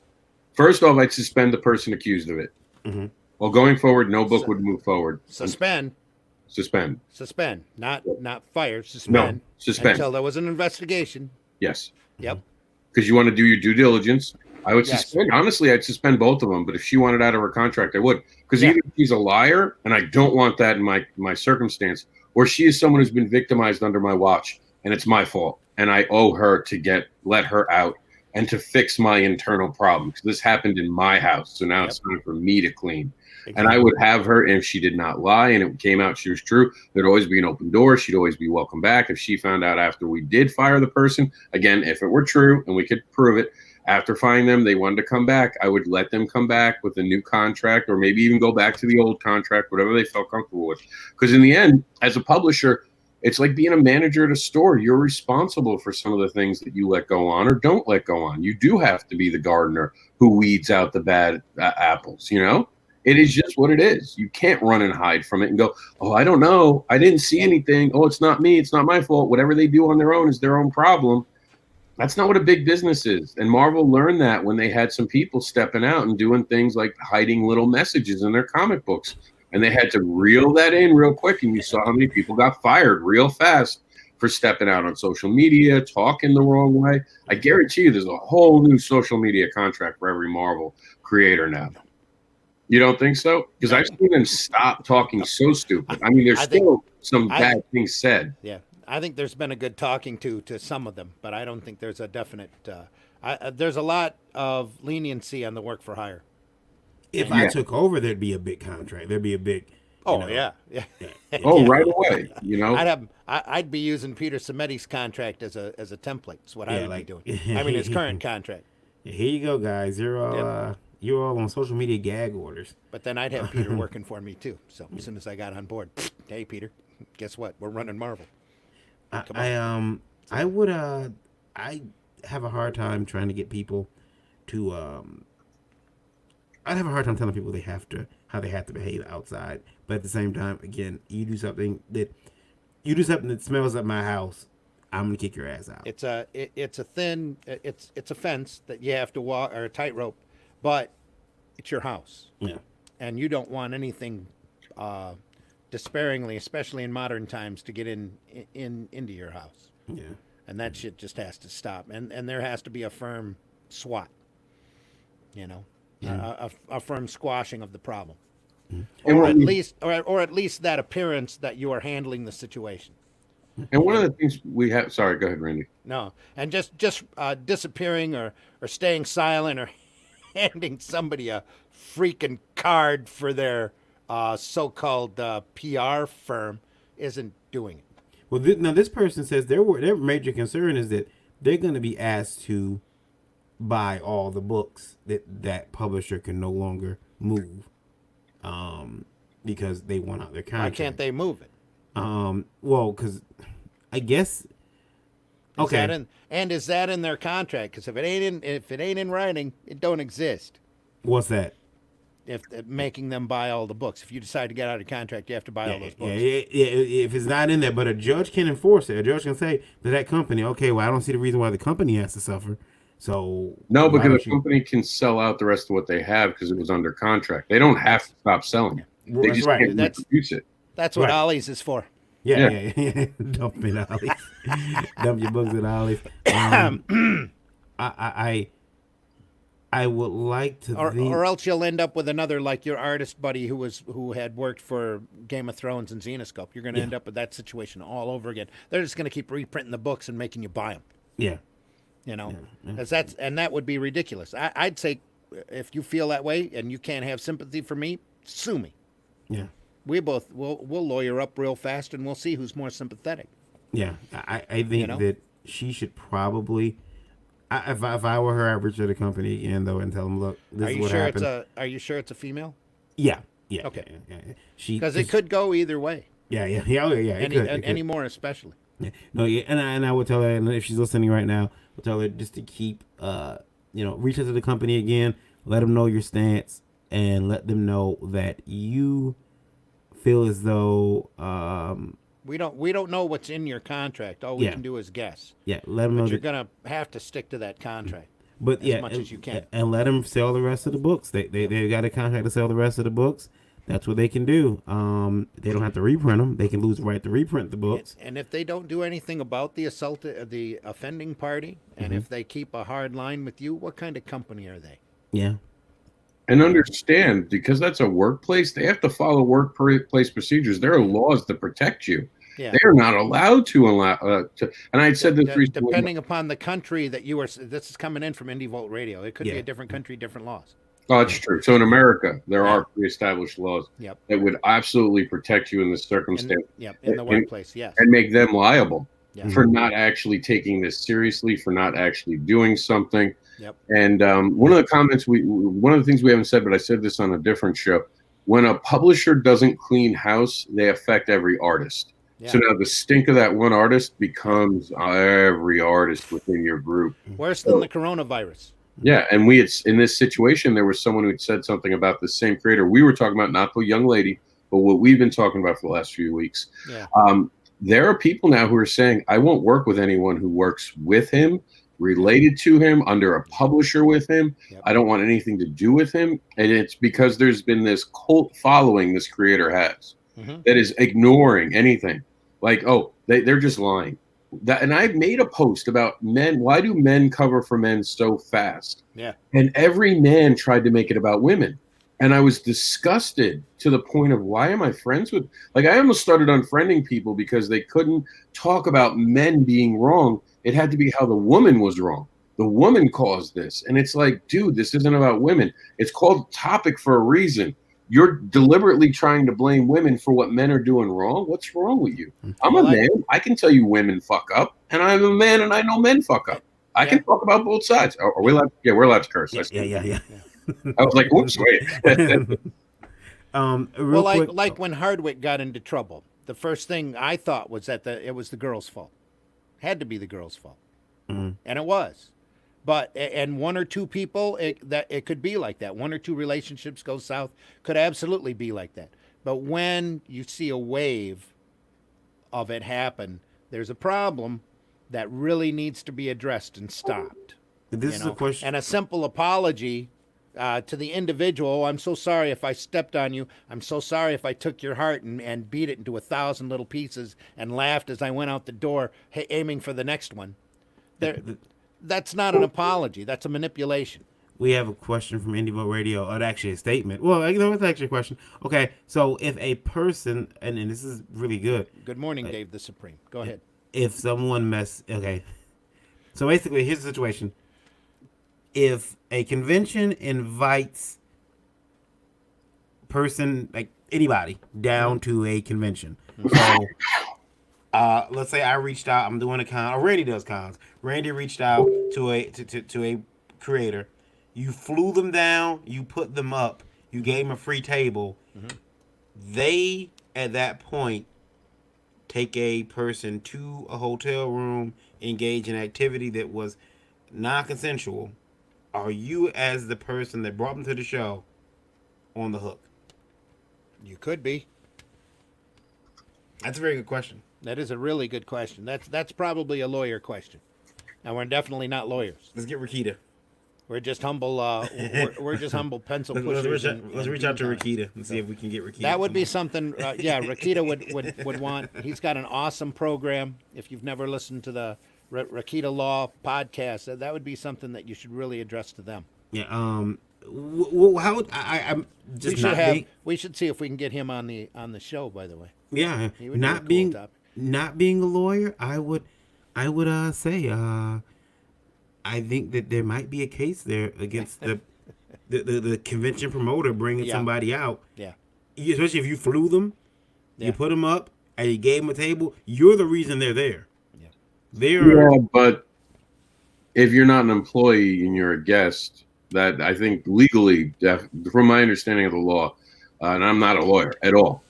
First off, I'd suspend the person accused of it. Mm-hmm. Well, going forward, no book would move forward. Suspend. Not fire. Suspend. No, suspend until there was an investigation. Yes. Yep. Because you want to do your due diligence. I would suspend. Honestly, I'd suspend both of them. But if she wanted out of her contract, I would. Because either she's a liar, and I don't want that in my circumstance, or she is someone who's been victimized under my watch, and it's my fault, and I owe her to let her out and to fix my internal problems. This happened in my house, so now it's time for me to clean. And I would have her, and if she did not lie and it came out she was true, there'd always be an open door. She'd always be welcome back. If she found out after we did fire the person, again, if it were true and we could prove it, after firing them, they wanted to come back, I would let them come back with a new contract, or maybe even go back to the old contract, whatever they felt comfortable with. Because in the end, as a publisher, it's like being a manager at a store. You're responsible for some of the things that you let go on or don't let go on. You do have to be the gardener who weeds out the bad apples, you know? It is just what it is. You can't run and hide from it and go, oh, I don't know. I didn't see anything. Oh, it's not me. It's not my fault. Whatever they do on their own is their own problem. That's not what a big business is. And Marvel learned that when they had some people stepping out and doing things like hiding little messages in their comic books. And they had to reel that in real quick. And you saw how many people got fired real fast for stepping out on social media, talking the wrong way. I guarantee you there's a whole new social media contract for every Marvel creator now. You don't think so? Because I've seen them stop talking so stupid. I mean, there's still some bad things said. Yeah. I think there's been a good talking to some of them, but I don't think there's a definite. There's a lot of leniency on the work for hire. If I took over, there'd be a big contract. There'd be a big. Yeah. Oh, right away. You know, I'd be using Peter Simeti's contract as a template. That's what I would be doing. I mean, his current contract. Here you go, guys. You're all on social media gag orders. But then I'd have Peter working for me too. So as soon as I got on board, hey Peter, guess what? We're running Marvel. I have a hard time trying to get people to I'd have a hard time telling people how they have to behave outside. But at the same time, again, you do something that smells up my house, I'm gonna kick your ass out. It's a fence that you have to walk, or a tightrope, but it's your house. Yeah. And you don't want anything despairingly, especially in modern times, to get into your house. Yeah. And that shit just has to stop. And there has to be a firm SWAT, you know, a firm squashing of the problem. Mm-hmm. Or at least that appearance that you are handling the situation. And one of the things we have, sorry, go ahead, Randy. No, and just disappearing or staying silent or handing somebody a freaking card for their so-called PR firm isn't doing it. Well, now this person says their major concern is that they're going to be asked to buy all the books that publisher can no longer move, because they want out their contract. Why can't they move it? Well, because I guess. Okay. Is that in their contract? Because if it ain't in writing, it don't exist. What's that? If making them buy all the books. If you decide to get out of contract, you have to buy all those books. Yeah, if it's not in there, but a judge can enforce it. A judge can say to that company, okay, well, I don't see the reason why the company has to suffer. So no, because the company can sell out the rest of what they have because it was under contract. They don't have to stop selling it. They just can't reproduce it. That's what Ollie's is for. Yeah. Dump it, Ollie's. Dump your books at Ollie's. I would like to, or else you'll end up with another, like your artist buddy who had worked for Game of Thrones and Xenoscope. You're going to end up with that situation all over again. They're just going to keep reprinting the books and making you buy them. Yeah, you know, that would be ridiculous. I'd say if you feel that way and you can't have sympathy for me, sue me. Yeah, we'll lawyer up real fast and we'll see who's more sympathetic. Yeah, I think that she should probably. If I were her, I'd reach to the company again though and tell them, look, this is what happened. Are you sure it's a female? Yeah. Okay. Yeah. Because it could go either way. Yeah. Any more especially. Yeah. No. Yeah. And I would tell her, and if she's listening right now, I'll tell her just to keep, reach out to the company again, let them know your stance, and let them know that you feel as though. We don't know what's in your contract. All we can do is guess. Yeah, let them know. But you're gonna have to stick to that contract. But as much as you can, and let them sell the rest of the books. They got a contract to sell the rest of the books. That's what they can do. They don't have to reprint them. They can lose the right to reprint the books. And if they don't do anything about the the offending party, and if they keep a hard line with you, what kind of company are they? Yeah. And understand, because that's a workplace, they have to follow workplace procedures. There are laws that protect you. Yeah. They are not allowed to and I said this recently. Depending upon the country that you are, this is coming in from iNDIEVOLT Radio. It could be a different country, different laws. Oh, it's true. So in America, there are pre-established laws Yep. that would absolutely protect you in this circumstance. In the workplace, yes. And make them liable Yeah. for not actually taking this seriously, for not actually doing something. Yep. And one of the things we haven't said, but I said this on a different show, when a publisher doesn't clean house, they affect every artist. Yeah. So now the stink of that one artist becomes every artist within your group. Worse than the coronavirus. Yeah, and in this situation, there was someone who had said something about the same creator. We were talking about not the young lady, but what we've been talking about for the last few weeks. Yeah. There are people now who are saying, I won't work with anyone who works with him, related to him, under a publisher with him. Yep. I don't want anything to do with him. And it's because there's been this cult following this creator has that is ignoring anything. Like, oh, they're just lying. And I made a post about men. Why do men cover for men so fast? Yeah. And every man tried to make it about women. And I was disgusted to the point of, why am I friends with? Like, I almost started unfriending people because they couldn't talk about men being wrong. It had to be how the woman was wrong. The woman caused this. And it's like, dude, this isn't about women. It's called Topic for a reason. You're deliberately trying to blame women for what men are doing wrong. What's wrong with you? I'm a man. I can tell you women fuck up. And I'm a man and I know men fuck up. I can talk about both sides. Are we allowed? Yeah, we're allowed to curse. Yeah. I was like, whoops, wait. Well, like when Hardwick got into trouble, the first thing I thought was that it was the girl's fault. Had to be the girl's fault. And it was. But and one or two people, it could be like that. One or two relationships go south, could absolutely be like that. But when you see a wave of it happen, there's a problem that really needs to be addressed and stopped. This is a question. And a simple apology to the individual. I'm so sorry if I stepped on you. I'm so sorry if I took your heart and beat it into 1,000 little pieces and laughed as I went out the door, aiming for the next one. That's not an apology. That's a manipulation. We have a question from INDIEVOLT Radio, or actually a statement. Well, it's actually a question. Okay, so if a person, and this is really good. Good morning, Dave the Supreme. Go ahead. If someone okay. So basically, here's the situation. If a convention invites like anybody down to a convention, so let's say I reached out. I'm doing a con. Or Randy does cons. Randy reached out to a creator. You flew them down. You put them up. You gave them a free table. They at that point take a person to a hotel room, engage in activity that was non-consensual. Are you, as the person that brought them to the show, on the hook? You could be. That's a very good question. That is a really good question. That's probably a lawyer question, and we're definitely not lawyers. Let's get Rakita. We're just humble. We're just humble pencil pushers. Let's reach out to Rakita and see if we can get Rakita. That would be something. Yeah, Rakita would want. He's got an awesome program. If you've never listened to the Rakita Law podcast, that would be something that you should really address to them. Yeah. How I'm just we should see if we can get him on the show. By the way. Yeah. Not being a lawyer, I would say I think that there might be a case there against the convention promoter bringing somebody out. Yeah. Especially if you flew them, you put them up, and you gave them a table. You're the reason they're there. Yeah, but if you're not an employee and you're a guest, that I think legally, from my understanding of the law, and I'm not a lawyer at all,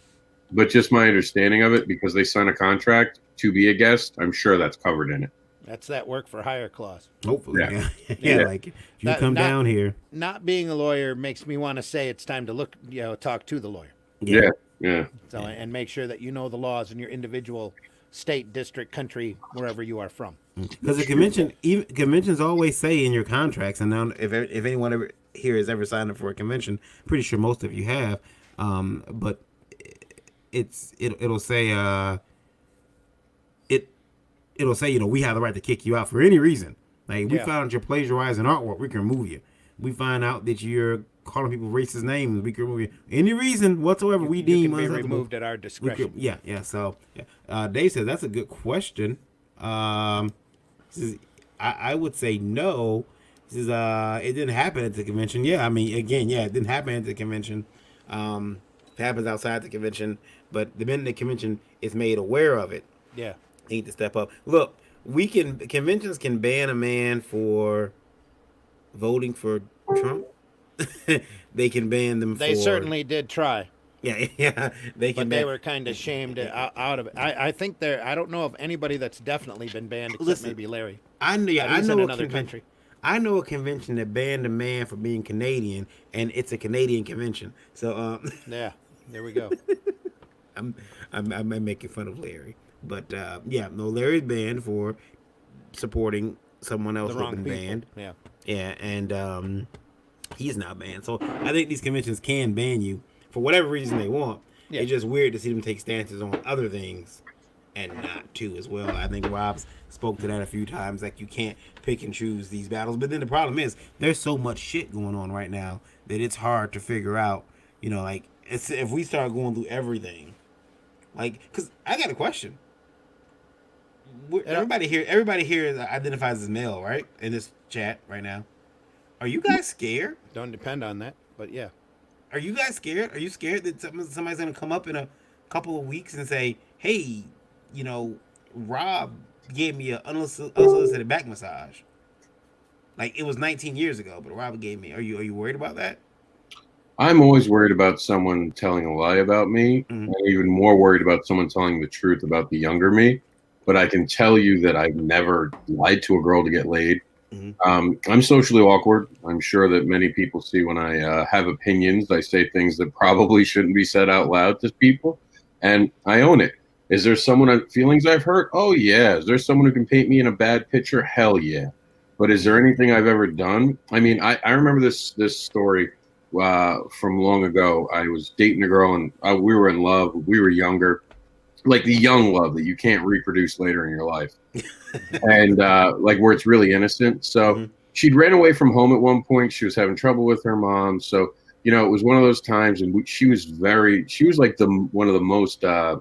but just my understanding of it, because they sign a contract to be a guest, I'm sure that's covered in it. That's that work for hire clause. Hopefully, yeah. Like if you come down here. Not being a lawyer makes me want to say it's time to talk to the lawyer. Yeah. So and make sure that you know the laws in your individual state, district, country, wherever you are from. Because the conventions always say in your contracts, and now if anyone here has ever signed up for a convention, pretty sure most of you have, but it'll say it'll say we have the right to kick you out for any reason. Like we found you're plagiarizing artwork, we can remove you. We find out that you're calling people racist names, we can remove you. Any reason whatsoever we deem can be removed at our discretion. So Dave says that's a good question. I would say no. This is it didn't happen at the convention. Yeah, I mean, again, yeah, it didn't happen at the convention. It happens outside the convention, but the minute the convention is made aware of it, Yeah. they need to step up. Look, conventions can ban a man for voting for Trump. They can ban them They for certainly did try, yeah, yeah. They can but they ban. were kind of shamed out of it. I think there. I don't know of anybody that's definitely been banned except Listen, maybe Larry. I know. Yeah, But I he's know in a another convention. country. I know a convention that banned a man for being Canadian, and it's a Canadian convention. So Yeah. There we go. I'm, I'm making fun of Larry, but yeah, no, Larry's banned for supporting someone else The who's wrong been people. banned. Yeah. Yeah, and he's not banned. So I think these conventions can ban you for whatever reason they want. Yeah. It's just weird to see them take stances on other things and not too as well. I think Rob's spoke to that a few times. Like you can't pick and choose these battles. But then the problem is there's so much shit going on right now that it's hard to figure out. You know, like if we start going through everything, like because I got a question. Everybody here identifies as male, right? In this chat right now, are you guys scared? Don't depend on that, but yeah. Are you guys scared? Are you scared that somebody's gonna come up in a couple of weeks and say, "Hey, you know, Rob gave me an unsolicited back massage"? Like it was 19 years ago, but Rob gave me. Are you worried about that? I'm always worried about someone telling a lie about me. Mm-hmm. I'm even more worried about someone telling the truth about the younger me. But I can tell you that I've never lied to a girl to get laid. Mm-hmm. I'm socially awkward. I'm sure that many people see when I have opinions. I say things that probably shouldn't be said out loud to people, and I own it. Is there feelings I've hurt? Oh yeah. Is there someone who can paint me in a bad picture? Hell yeah. But is there anything I've ever done? I mean, I remember this story from long ago. I was dating a girl, and we were in love. We were younger, like the young love that you can't reproduce later in your life. And like where it's really innocent. So Mm-hmm. she'd ran away from home at one point. She was having trouble with her mom. So, you know, it was one of those times, and she was like one of the most, I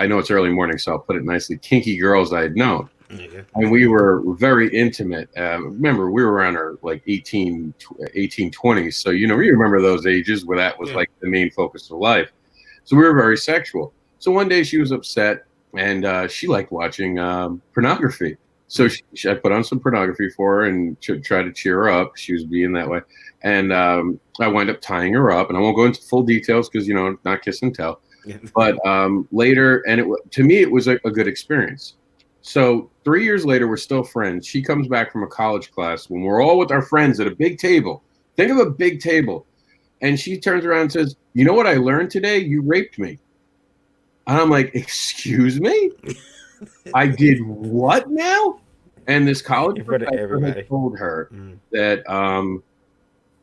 know it's early morning, so I'll put it nicely, kinky girls I had known. Okay. And we were very intimate. Remember, we were around our like 18, 20s. So, you know, you remember those ages where that was like the main focus of life. So we were very sexual. So one day she was upset, and she liked watching pornography. So I put on some pornography for her and try to cheer her up. She was being that way. And I wind up tying her up. And I won't go into full details because, you know, not kiss and tell. Yeah. But later, and to me, it was a good experience. So 3 years later, we're still friends. She comes back from a college class when we're all with our friends at a big table. Think of a big table. And she turns around and says, "You know what I learned today? You raped me." And I'm like, "Excuse me? I did what now?" And this college professor had told her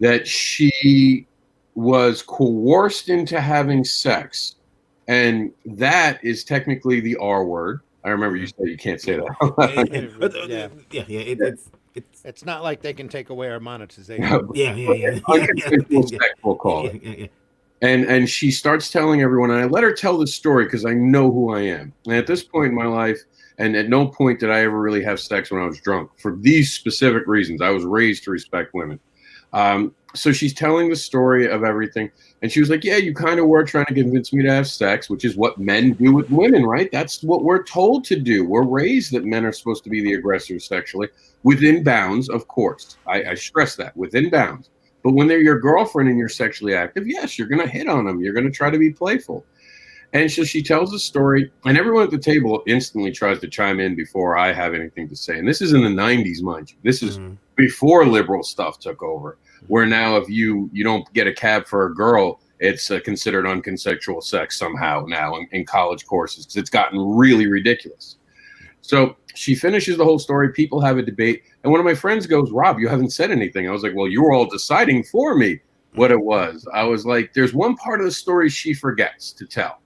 that she was coerced into having sex. And that is technically the R word. I remember you said you can't say that. It's not like they can take away our monetization. We'll call it. And she starts telling everyone, and I let her tell the story because I know who I am. And at this point in my life, and at no point did I ever really have sex when I was drunk for these specific reasons. I was raised to respect women. So she's telling the story of everything. And she was like, "Yeah, you kind of were trying to convince me to have sex," which is what men do with women, right? That's what we're told to do. We're raised that men are supposed to be the aggressors sexually, within bounds, of course. I stress that, within bounds. But when they're your girlfriend and you're sexually active, yes, you're going to hit on them. You're going to try to be playful. And so she tells the story, and everyone at the table instantly tries to chime in before I have anything to say. And this is in the 90s, mind you. This is before liberal stuff took over, where now if you don't get a cab for a girl, it's considered unconsensual sex somehow now in college courses, because it's gotten really ridiculous. So she finishes the whole story. People have a debate. And one of my friends goes, "Rob, you haven't said anything." I was like, "Well, you were all deciding for me what it was." I was like, "There's one part of the story she forgets to tell."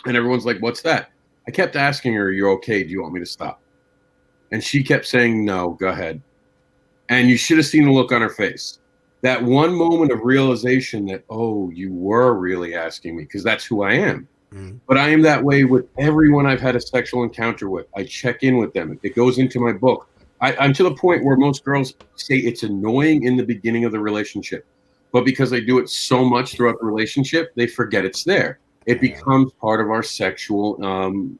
And everyone's like, "What's that?" I kept asking her, "Are you okay? Do you want me to stop?" And she kept saying, "No, go ahead." And you should have seen the look on her face. That one moment of realization that, oh, you were really asking me, because that's who I am. But I am that way with everyone I've had a sexual encounter with. I check in with them. It goes into my book. I'm to the point where most girls say it's annoying in the beginning of the relationship, but because they do it so much throughout the relationship, they forget it's there. It Yeah. becomes part of our sexual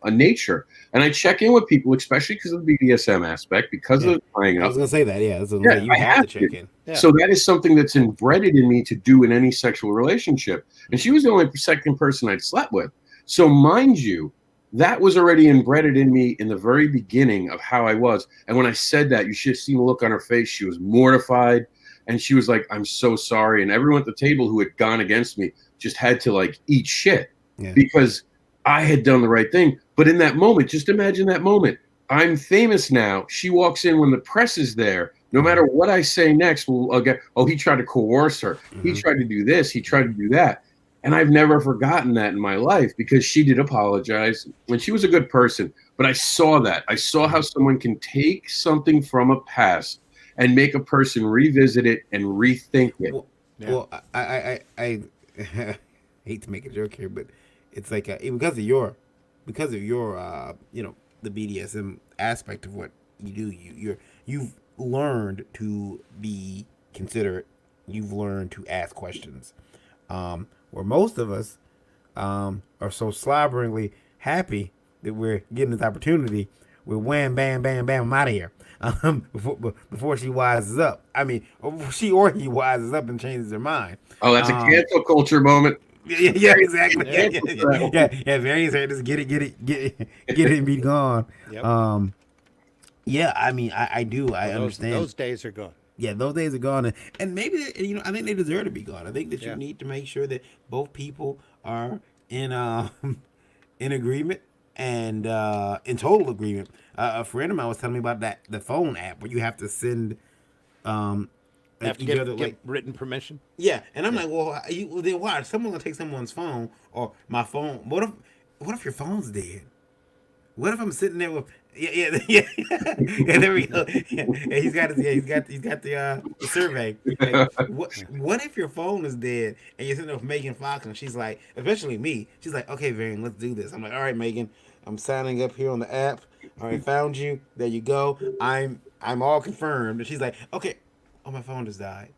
nature. And I check in with people, especially because of the BDSM aspect, because Yeah. of playing I was up. gonna say that. Yeah, I was gonna Yeah, say you I have to have check to. in. Yeah. So that is something that's embedded in me to do in any sexual relationship. And she was the only second person I'd slept with. So mind you, that was already embedded in me in the very beginning of how I was. And when I said that, you should have seen the look on her face. She was mortified. And she was like, I'm so sorry. And everyone at the table who had gone against me just had to like eat shit Yeah. because I had done the right thing. But in that moment, just imagine that moment. I'm famous now. She walks in when the press is there. No matter what I say next, we'll get, oh, he tried to coerce her. He tried to do this. He tried to do that. And I've never forgotten that in my life because she did apologize and she was a good person. But I saw that. I saw how someone can take something from a past and make a person revisit it and rethink it. Well, Yeah. well, I hate to make a joke here, but it's like because of your the BDSM aspect of what you do. You've learned to be considerate. You've learned to ask questions. Where most of us are so slobberingly happy that we're getting this opportunity, we're wham, bam, bam, bam, I'm out of here. Before she wises up. I mean, she or he wises up and changes their mind. Oh, that's a cancel culture moment. Yeah, exactly. Yeah. Yeah. Various just get it, and be gone. Yep. Yeah, I mean, I do. I understand. Those days are gone. Yeah, those days are gone, and maybe I think they deserve to be gone. I think that you Yeah. need to make sure that both people are in in agreement and in total agreement. A friend of mine was telling me about the phone app where you have to send Have to each get, other get like written permission. yeah, and I'm like, well, then why? Someone gonna take someone's phone or my phone. What if your phone's dead? What if I'm sitting there with yeah, there we go. Yeah, he's got the survey. Like, what if your phone is dead and you're sitting there with Megan Fox and she's like, especially me, she's like, okay, Varian, let's do this. I'm like, all right, Megan, I'm signing up here on the app. All right, found you. There you go. I'm all confirmed. And she's like, okay, oh, my phone just died.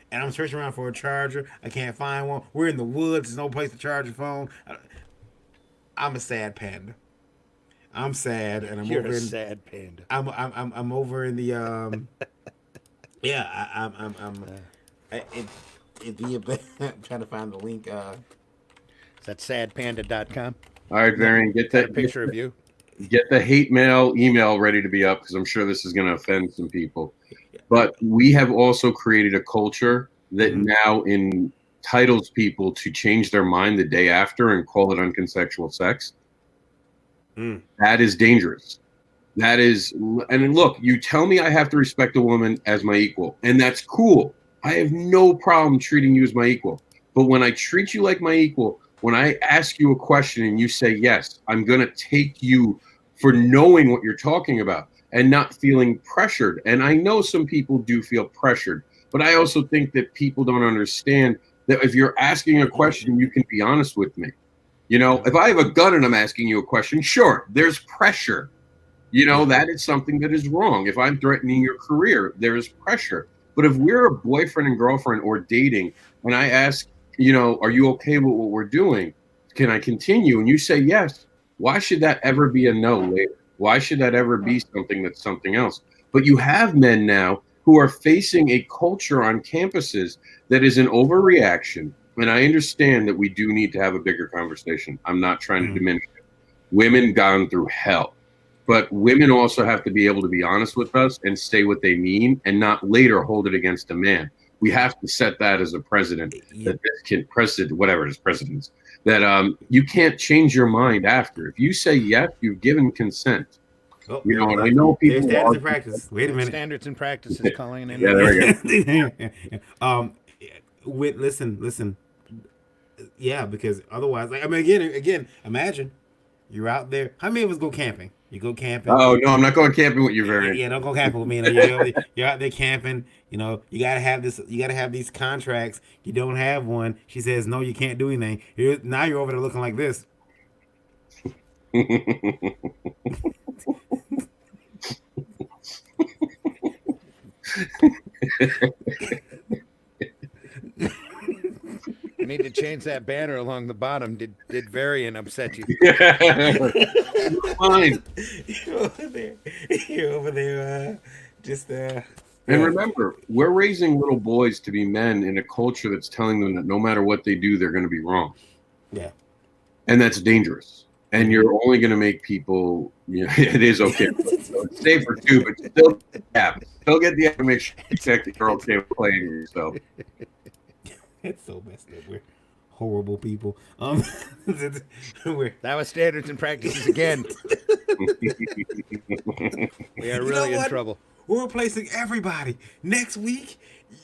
And I'm searching around for a charger. I can't find one. We're in the woods. There's no place to charge a phone. I'm a sad panda. I'm sad, and I'm You're over a in. sad panda. I'm over in the Yeah, I'm trying to find the link. Is that sadpanda.com? All right, Varian, Got a picture of you. get the hate mail email ready to be up because I'm sure this is going to offend some people. But we have also created a culture that now entitles people to change their mind the day after and call it unconsensual sex. That is dangerous. That is, and look, you tell me I have to respect a woman as my equal, and that's cool. I have no problem treating you as my equal. But when I treat you like my equal, when I ask you a question and you say yes, I'm going to take you for knowing what you're talking about and not feeling pressured. And I know some people do feel pressured, but I also think that people don't understand that if you're asking a question, you can be honest with me. You know, if I have a gun and I'm asking you a question, sure, there's pressure. You know, that is something that is wrong. If I'm threatening your career, there is pressure. But if we're a boyfriend and girlfriend or dating, and I ask, you know, are you okay with what we're doing? Can I continue? And you say yes. Why should that ever be a no later? Why should that ever be something that's something else? But you have men now who are facing a culture on campuses that is an overreaction. And I understand that we do need to have a bigger conversation. I'm not trying to diminish it. Women gone through hell. But women also have to be able to be honest with us and say what they mean and not later hold it against a man. We have to set that as a precedent that this can precedent, whatever it is, precedents, that you can't change your mind after. If you say yes, you've given consent. Oh, You know, and I know people There's standards are, and practice. Wait a minute. Standards and practices calling in. yeah, there we go. Listen. Yeah, because otherwise, like, I mean, again, imagine you're out there. How many of us go camping? You go camping. Oh no, I'm not going camping with you, Varian. Yeah, don't go camping with me. You're out there camping. You know, you gotta have this. You gotta have these contracts. You don't have one. She says no, you can't do anything. Now you're over there looking like this. You need to change that banner along the bottom. Did Varian upset you? Fine. You're over there. You're over there. Just And yeah, remember, we're raising little boys to be men in a culture that's telling them that no matter what they do, they're going to be wrong. yeah. And that's dangerous. And you're only going to make people, it is okay. So it's safer too, but still get the app and make sure you check that you're okay with playing yourself. It's so messed up. We're horrible people. We're That was standards and practices again. We are really in trouble. We're replacing everybody. Next week,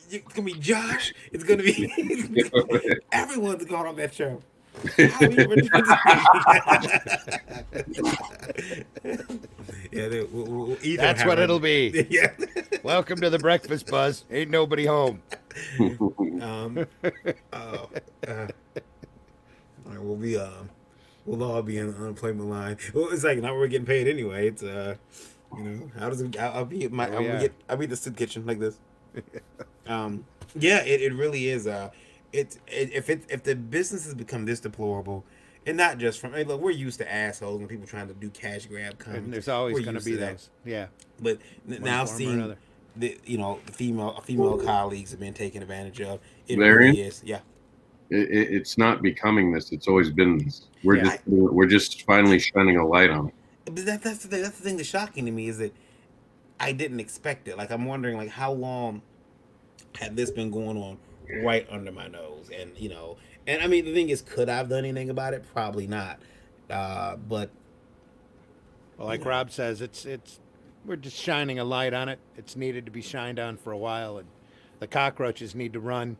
it's gonna be Josh. It's gonna be everyone's going on that show. How do you yeah, we'll That's what it'll be. Yeah. Welcome to the breakfast buzz. Ain't nobody home. All right, we'll all be on the unemployment line. Well, it's like now we're getting paid anyway. It's how does it? I'll be at I'll be at the soup kitchen like this. Yeah, it really is. If the businesses become this deplorable, and not just from look, we're used to assholes when people trying to do cash grab comments. And there's always going to be those. Yeah. But now seeing the female colleagues have been taken advantage of. It really is. Yeah. It's not becoming this. It's always been this. We're just finally shining a light on it. But that's the thing that's shocking to me is that I didn't expect it. Like I'm wondering like how long had this been going on right under my nose, and and I mean the thing is, could I have done anything about it? Probably not. But well, like Rob says, it's we're just shining a light on it. It's needed to be shined on for a while, and the cockroaches need to run.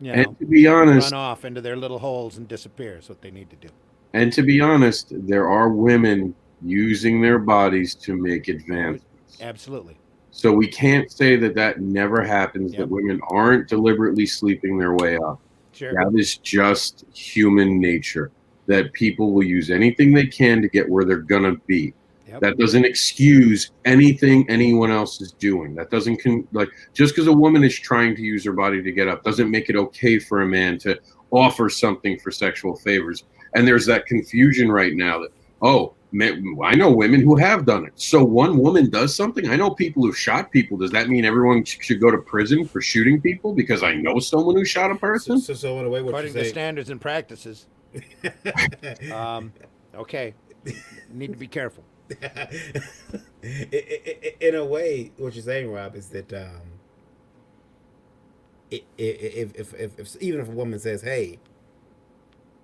And to be honest, run off into their little holes and disappear is what they need to do. And to be honest, there are women using their bodies to make advancements. Absolutely. So we can't say that never happens, that women aren't deliberately sleeping their way up. Sure. That is just human nature, that people will use anything they can to get where they're going to be. Yep. That doesn't excuse anything anyone else is doing. That doesn't just because a woman is trying to use her body to get up doesn't make it okay for a man to offer something for sexual favors. And there's that confusion right now that, I know women who have done it. So one woman does something. I know people who shot people. Does that mean everyone should go to prison for shooting people because I know someone who shot a person? So in a way, what according to standards and practices, okay, need to be careful. In a way, what you're saying, Rob, is that if even if a woman says, "Hey,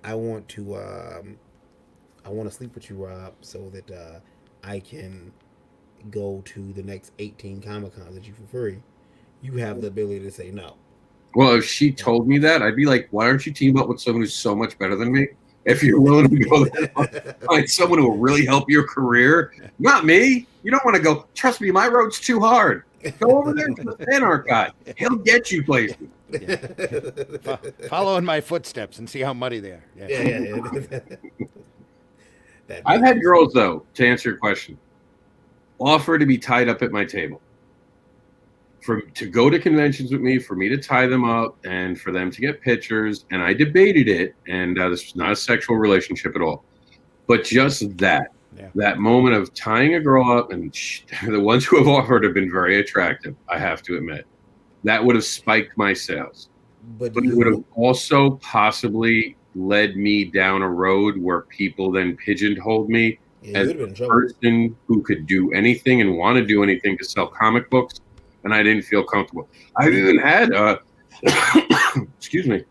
I want to sleep with you, Rob, so that I can go to the next 18 Comic-Cons that you for free," you have the ability to say no. Well, if she told me that, I'd be like, "Why aren't you team up with someone who's so much better than me? If you're willing to go there, find someone who will really help your career. Not me. You don't want to go. Trust me, my road's too hard. Go over there to the fan art guy. He'll get you places." Yeah. Follow in my footsteps and see how muddy they are. Yeah. I've had girls, though, to answer your question, offer to be tied up at my table. To go to conventions with me, for me to tie them up, and for them to get pictures. And I debated it, and this was not a sexual relationship at all. But just that moment of tying a girl up, and the ones who have offered have been very attractive, I have to admit. That would have spiked my sales. But it would have also possibly led me down a road where people then pigeonholed me as a person who could do anything and want to do anything to sell comic books, and I didn't feel comfortable. I've even had excuse me,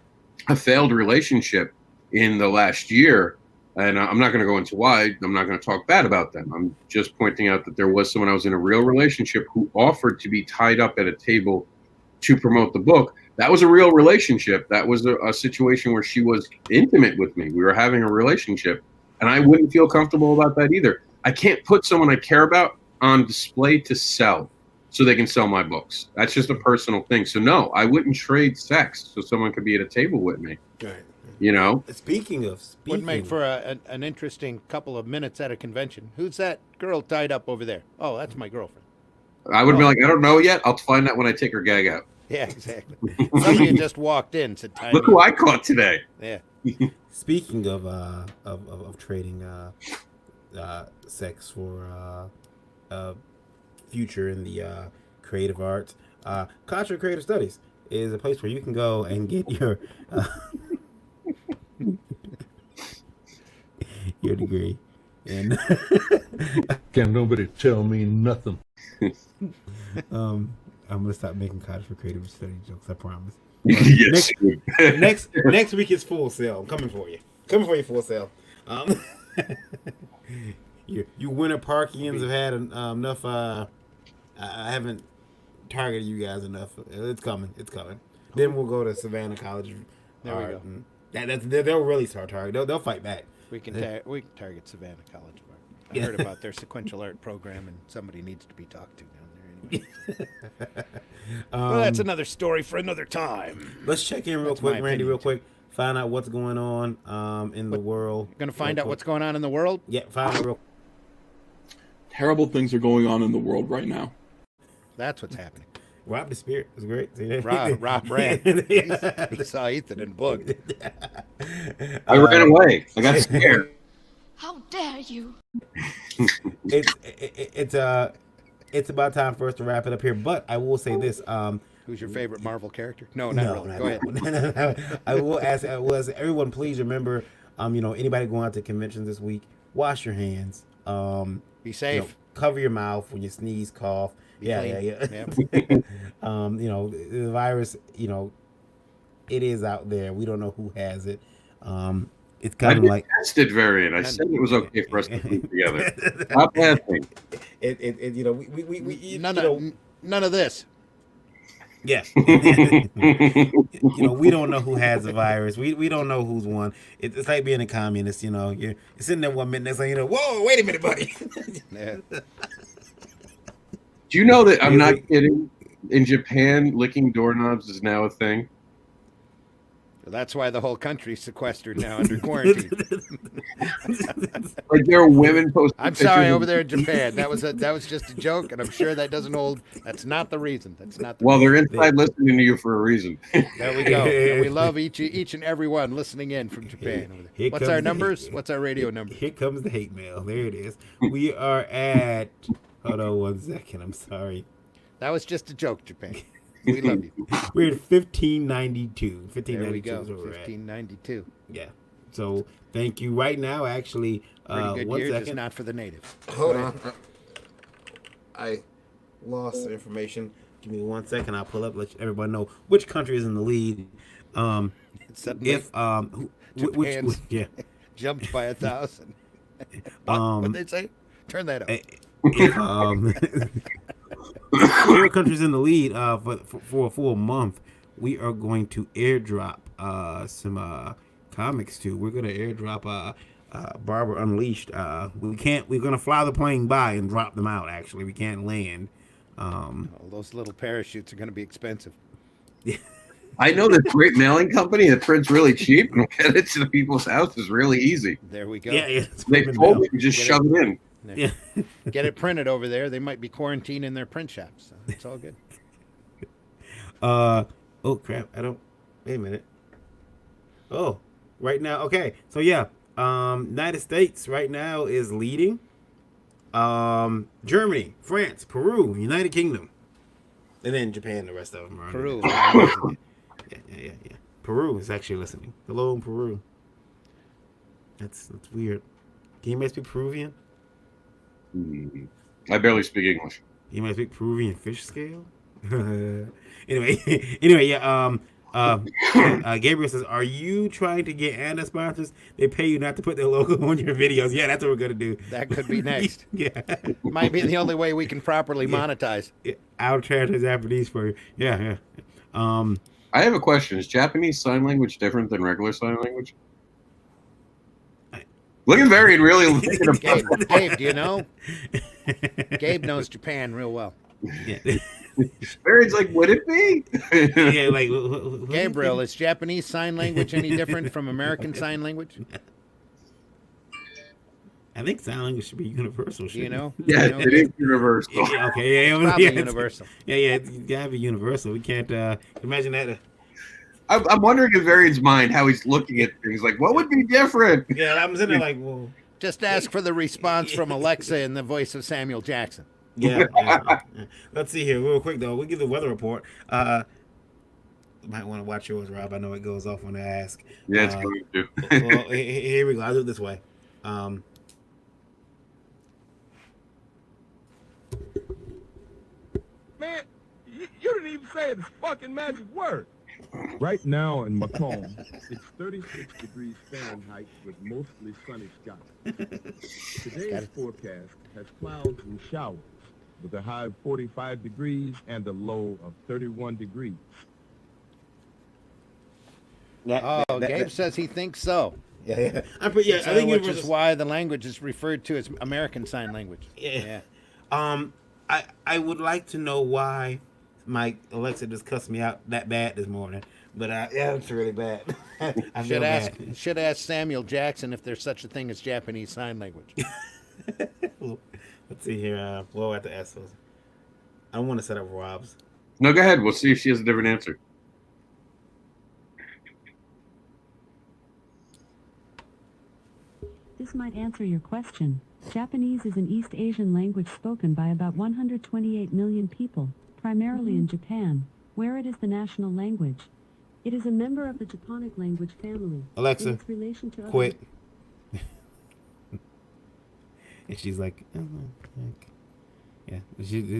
a failed relationship in the last year, and I'm not going to go into why. I'm not going to talk bad about them. I'm just pointing out that there was someone I was in a real relationship who offered to be tied up at a table to promote the book. That was a real relationship. That was a situation where she was intimate with me. We were having a relationship, and I wouldn't feel comfortable about that either. I can't put someone I care about on display to sell so they can sell my books. That's just a personal thing. So no, I wouldn't trade sex so someone could be at a table with me. Right. Speaking would make for an interesting couple of minutes at a convention. Who's that girl tied up over there? Oh, that's my girlfriend. I would be like, I don't know yet. I'll find out when I take her gag out. Yeah, exactly. Somebody had just walked in, said, "Time." Look who I caught today. Yeah. Speaking of trading sex for future in the creative arts, Contra Creative Studies is a place where you can go and get your your degree. And Can't nobody tell me nothing. I'm gonna stop making Contra Creative Studies jokes. I promise. Yes. Next week is Full Sail. I'm coming for you. Coming for you, Full Sail. You Winter Parkians have had enough. I haven't targeted you guys enough. It's coming. It's coming. Then we'll go to Savannah College. There we go. They'll really start targeting. They'll fight back. We can target Savannah College. I heard about their sequential art program, and somebody needs to be talked to down there anyway. Well, that's another story for another time. Let's check in real quick, Randy, real quick. Find out what's going on in the world. You're going to find out what's going on in the world? Yeah, find out real Terrible things are going on in the world right now. That's what's happening. Rob the Spirit was great. See that? Rob ran. He saw Ethan and booked. I ran away. I got scared. How dare you? It's about time for us to wrap it up here. But I will say this: Who's your favorite Marvel character? No, not really. Go ahead. I will ask everyone, please remember, anybody going out to conventions this week, wash your hands. Be safe. Cover your mouth when you sneeze, cough. Yeah. Yep. The virus, it is out there. We don't know who has it. It's kind of like tested variant. I said it was okay for us to be together. Not bad thing. None of this. Yeah. We don't know who has the virus. We don't know who's won. It's like being a communist. You're sitting there 1 minute, next thing you know, whoa, wait a minute, buddy. Yeah. Do you know that I'm not kidding? In Japan, licking doorknobs is now a thing. That's why the whole country's sequestered now under quarantine. Like there are women posting. I'm sorry, over there in Japan. That was just a joke, and I'm sure that doesn't hold. That's not the reason. That's not the. Well, they're inside listening to you for a reason. There we go. And we love each and every one listening in from Japan. What's our numbers? What's our radio number? Here comes the hate mail. There it is. We are at. Hold on 1 second. I'm sorry. That was just a joke, Japan. We love you. We're at 1592. 1592 there we go. is where we're at. 1592. Yeah. So thank you. Right now, actually, Pretty good 1 year, second. just not for the natives. Hold on. I lost the information. Give me 1 second. I'll pull up. Let everybody know which country is in the lead. Suddenly, Which yeah, jumped by 1,000. What did they say? Turn that up. Four countries in the lead for a full month. We are going to airdrop some comics to. We're going to airdrop Barber Unleashed. We're going to fly the plane by and drop them out. Actually, we can't land. Those little parachutes are going to be expensive. I know this great mailing company that prints really cheap and get it to the people's houses really easy. There we go. Yeah. They told me to just shove it in. Yeah. Get it printed over there. They might be quarantined in their print shops. So it's all good. Oh crap! Wait a minute. Oh, right now. Okay, so yeah, United States right now is leading. Germany, France, Peru, United Kingdom, and then Japan. The rest of them are Peru. Yeah. Peru is actually listening. Hello, Peru. That's weird. Can you speak Peruvian? I barely speak English. You might speak Peruvian fish scale. anyway, yeah. Gabriel says, "Are you trying to get Anna sponsors? They pay you not to put their logo on your videos." Yeah, that's what we're gonna do. That could be next. Yeah, might be the only way we can properly monetize. I'll translate Japanese for you. Yeah. I have a question. Is Japanese sign language different than regular sign language? Looking very really. Gabe, do you know? Gabe knows Japan real well. Yeah. Barry's like, would it be? Yeah, like Gabriel, is Japanese sign language any different from American sign language? I think sign language should be universal. Do you know? Yeah, You know, it is universal. Yeah, okay, yeah, it's probably yeah, universal. Yeah, it's gotta be universal. We can't imagine that. I'm wondering in Varian's mind how he's looking at things. Like, what would be different? Yeah, I'm sitting there like, well, Just ask for the response from Alexa in the voice of Samuel Jackson. yeah. Let's see here, real quick though. We give the weather report. Might want to watch yours, Rob. I know it goes off when I ask. Yeah, it's going to. Well, here we go. I'll do it this way. Man, you didn't even say the fucking magic word. Right now in Macomb, it's 36 degrees Fahrenheit with mostly sunny skies. Today's forecast has clouds and showers with a high of 45 degrees and a low of 31 degrees. Gabe says he thinks so. Yeah. I'm pretty. Yeah, So, I think which universal. is why the language is referred to as American Sign Language. Yeah. I would like to know why my Alexa just cussed me out that bad this morning. But yeah, it's really bad. I feel bad. Should ask Samuel Jackson if there's such a thing as Japanese Sign Language. Let's see here. We'll have to ask those. I don't want to set up Rob's. No, go ahead. We'll see if she has a different answer. This might answer your question. Japanese is an East Asian language spoken by about 128 million people, primarily in Japan, where it is the national language. It is a member of the Japonic language family. Alexa, In its relation to quit. And she's like, yeah,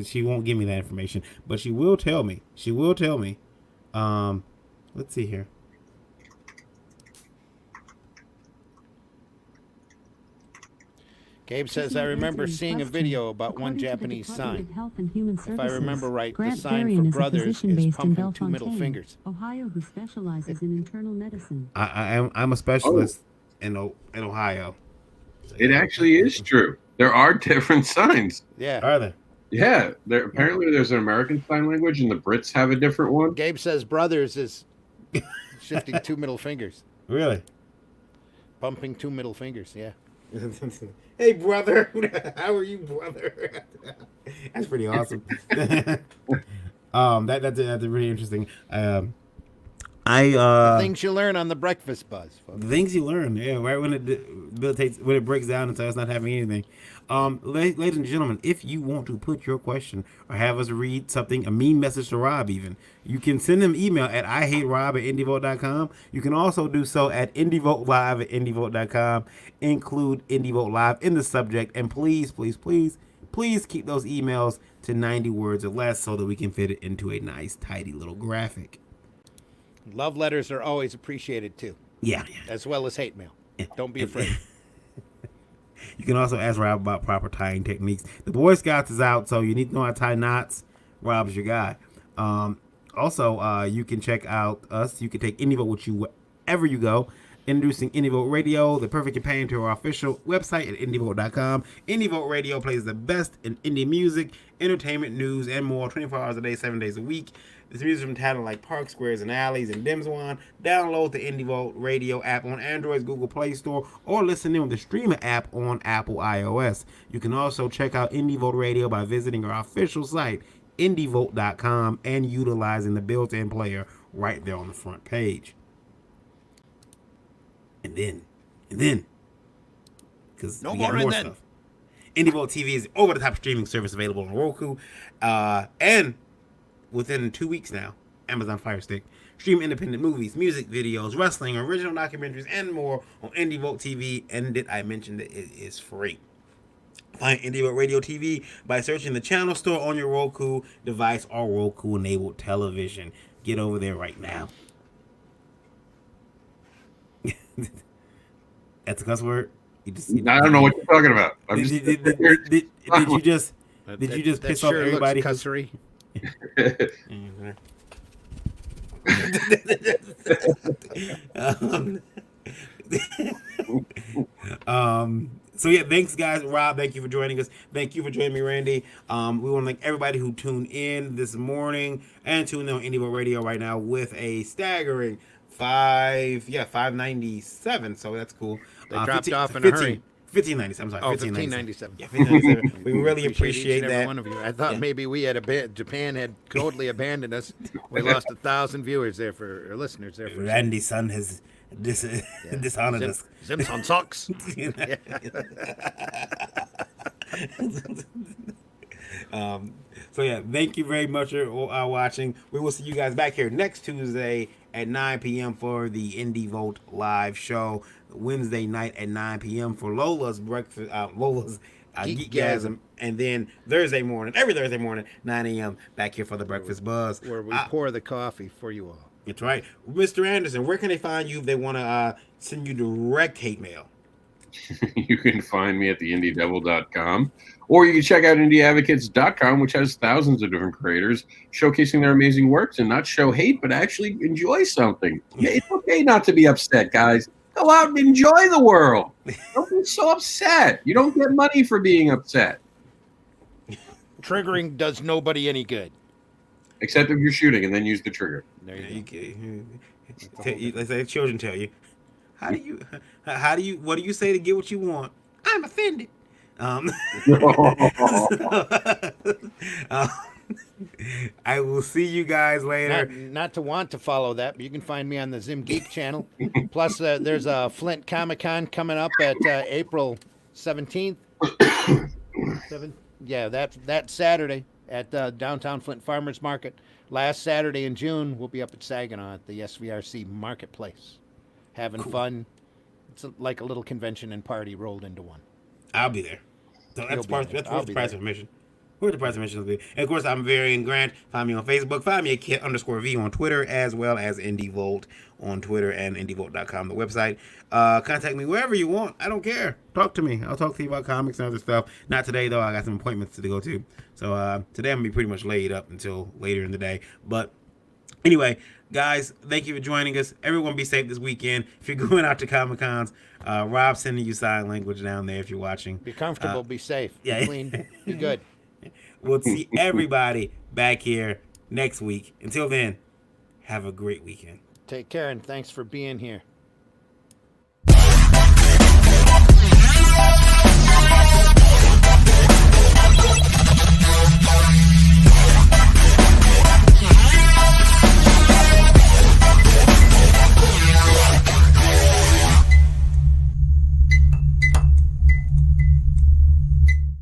she won't give me that information, but she will tell me. She will tell me. Let's see here. Gabe says, I remember seeing a video about one Japanese sign. If I remember right, the sign for brothers is pumping two middle fingers. Ohio, who specializes in internal medicine. I'm a specialist in Ohio. So, It actually is true. There are different signs. Yeah. Are there? Yeah, apparently there's an American Sign Language, and the Brits have a different one. Gabe says brothers is shifting two middle fingers. Really? Pumping two middle fingers, yeah. Hey, brother. How are you, brother? That's pretty awesome. That's really interesting. The things you learn on the Breakfast Buzz, folks. The things you learn, yeah, right when it breaks down and starts not having anything. Ladies and gentlemen, if you want to put your question or have us read something, a mean message to Rob even, you can send him email at ihaterob@indievolt.com. You can also do so at indievoltlive@indievolt.com. Include IndieVolt Live in the subject, and please keep those emails to 90 words or less so that we can fit it into a nice, tidy little graphic. Love letters are always appreciated, too. Yeah. As well as hate mail. Don't be afraid. You can also ask Rob about proper tying techniques. The Boy Scouts is out, so you need to know how to tie knots. Rob's your guy. Also, you can check out us. You can take IndieVolt with you wherever you go. Introducing IndieVolt Radio, the perfect companion to our official website at indievolt.com. IndieVolt Radio plays the best in indie music, entertainment, news, and more 24 hours a day, 7 days a week. This music from talent like Park Squares and Alleys and Dimswan. Download the IndieVolt Radio app on Android's Google Play Store or listen in with the Streamer app on Apple iOS. You can also check out IndieVolt Radio by visiting our official site, indievolt.com, and utilizing the built-in player right there on the front page. And then, because we got more stuff. IndieVolt TV is over-the-top streaming service available on Roku, and within 2 weeks now, Amazon Fire Stick. Stream independent movies, music videos, wrestling, original documentaries, and more on IndieVolt TV. And did I mention that it is free? Find IndieVolt Radio TV by searching the channel store on your Roku device or Roku-enabled television. Get over there right now. That's a cuss word? I don't know what you're talking about. Did you just piss off everybody? Cussery. So yeah, thanks guys. Rob, thank you for joining us. Thank you for joining me, Randy. We want to thank everybody who tuned in this morning and tuned in on IndieVolt Radio right now with a staggering 597. So that's cool. They dropped off in a hurry. 1597. I'm sorry, Oh, 1597. 1597. Yeah, 1597. We really each appreciate and every that. one of you. I thought Yeah. maybe we had Japan had totally abandoned us. We lost 1,000 viewers there or listeners there for Randy's son has dishonored us. Simpson sucks. So yeah, thank you very much for watching. We will see you guys back here next Tuesday at 9 p.m. for the iNDIEVOLT live show. Wednesday night at 9 p.m. for Lola's breakfast. Lola's Geekgasm, and then every Thursday morning, 9 a.m. back here for the Breakfast Buzz, where we pour the coffee for you all. That's right, Mr. Anderson. Where can they find you if they want to send you direct hate mail? You can find me at theindiedevil.com, or you can check out indieadvocates.com, which has thousands of different creators showcasing their amazing works and not show hate, but actually enjoy something. It's okay not to be upset, guys. Go out and enjoy the world. Don't be so upset. You don't get money for being upset. Triggering does nobody any good. Except if you're shooting and then use the trigger. There you go. Let's say children tell you, what do you say to get what you want? I'm offended. I will see you guys later. Not to want to follow that, but you can find me on the Zim Geek channel. Plus, there's a Flint Comic Con coming up at April 17th. Yeah, that Saturday at downtown Flint Farmers Market. Last Saturday in June, we'll be up at Saginaw at the SVRC Marketplace, having fun. It's like a little convention and party rolled into one. I'll be there. So that's worth the price of admission. Where's the price of admission? And of course, I'm Varian Grant. Find me on Facebook. Find me at Kit_V on Twitter, as well as iNDIEVOLT on Twitter and iNDIEVOLT.com, the website. Contact me wherever you want. I don't care. Talk to me. I'll talk to you about comics and other stuff. Not today, though. I got some appointments to go to. So today I'm going to be pretty much laid up until later in the day. But anyway, guys, thank you for joining us. Everyone be safe this weekend. If you're going out to Comic-Cons, Rob's sending you sign language down there if you're watching. Be comfortable, be safe, yeah. be clean, be good. We'll see everybody back here next week. Until then, have a great weekend. Take care, and thanks for being here.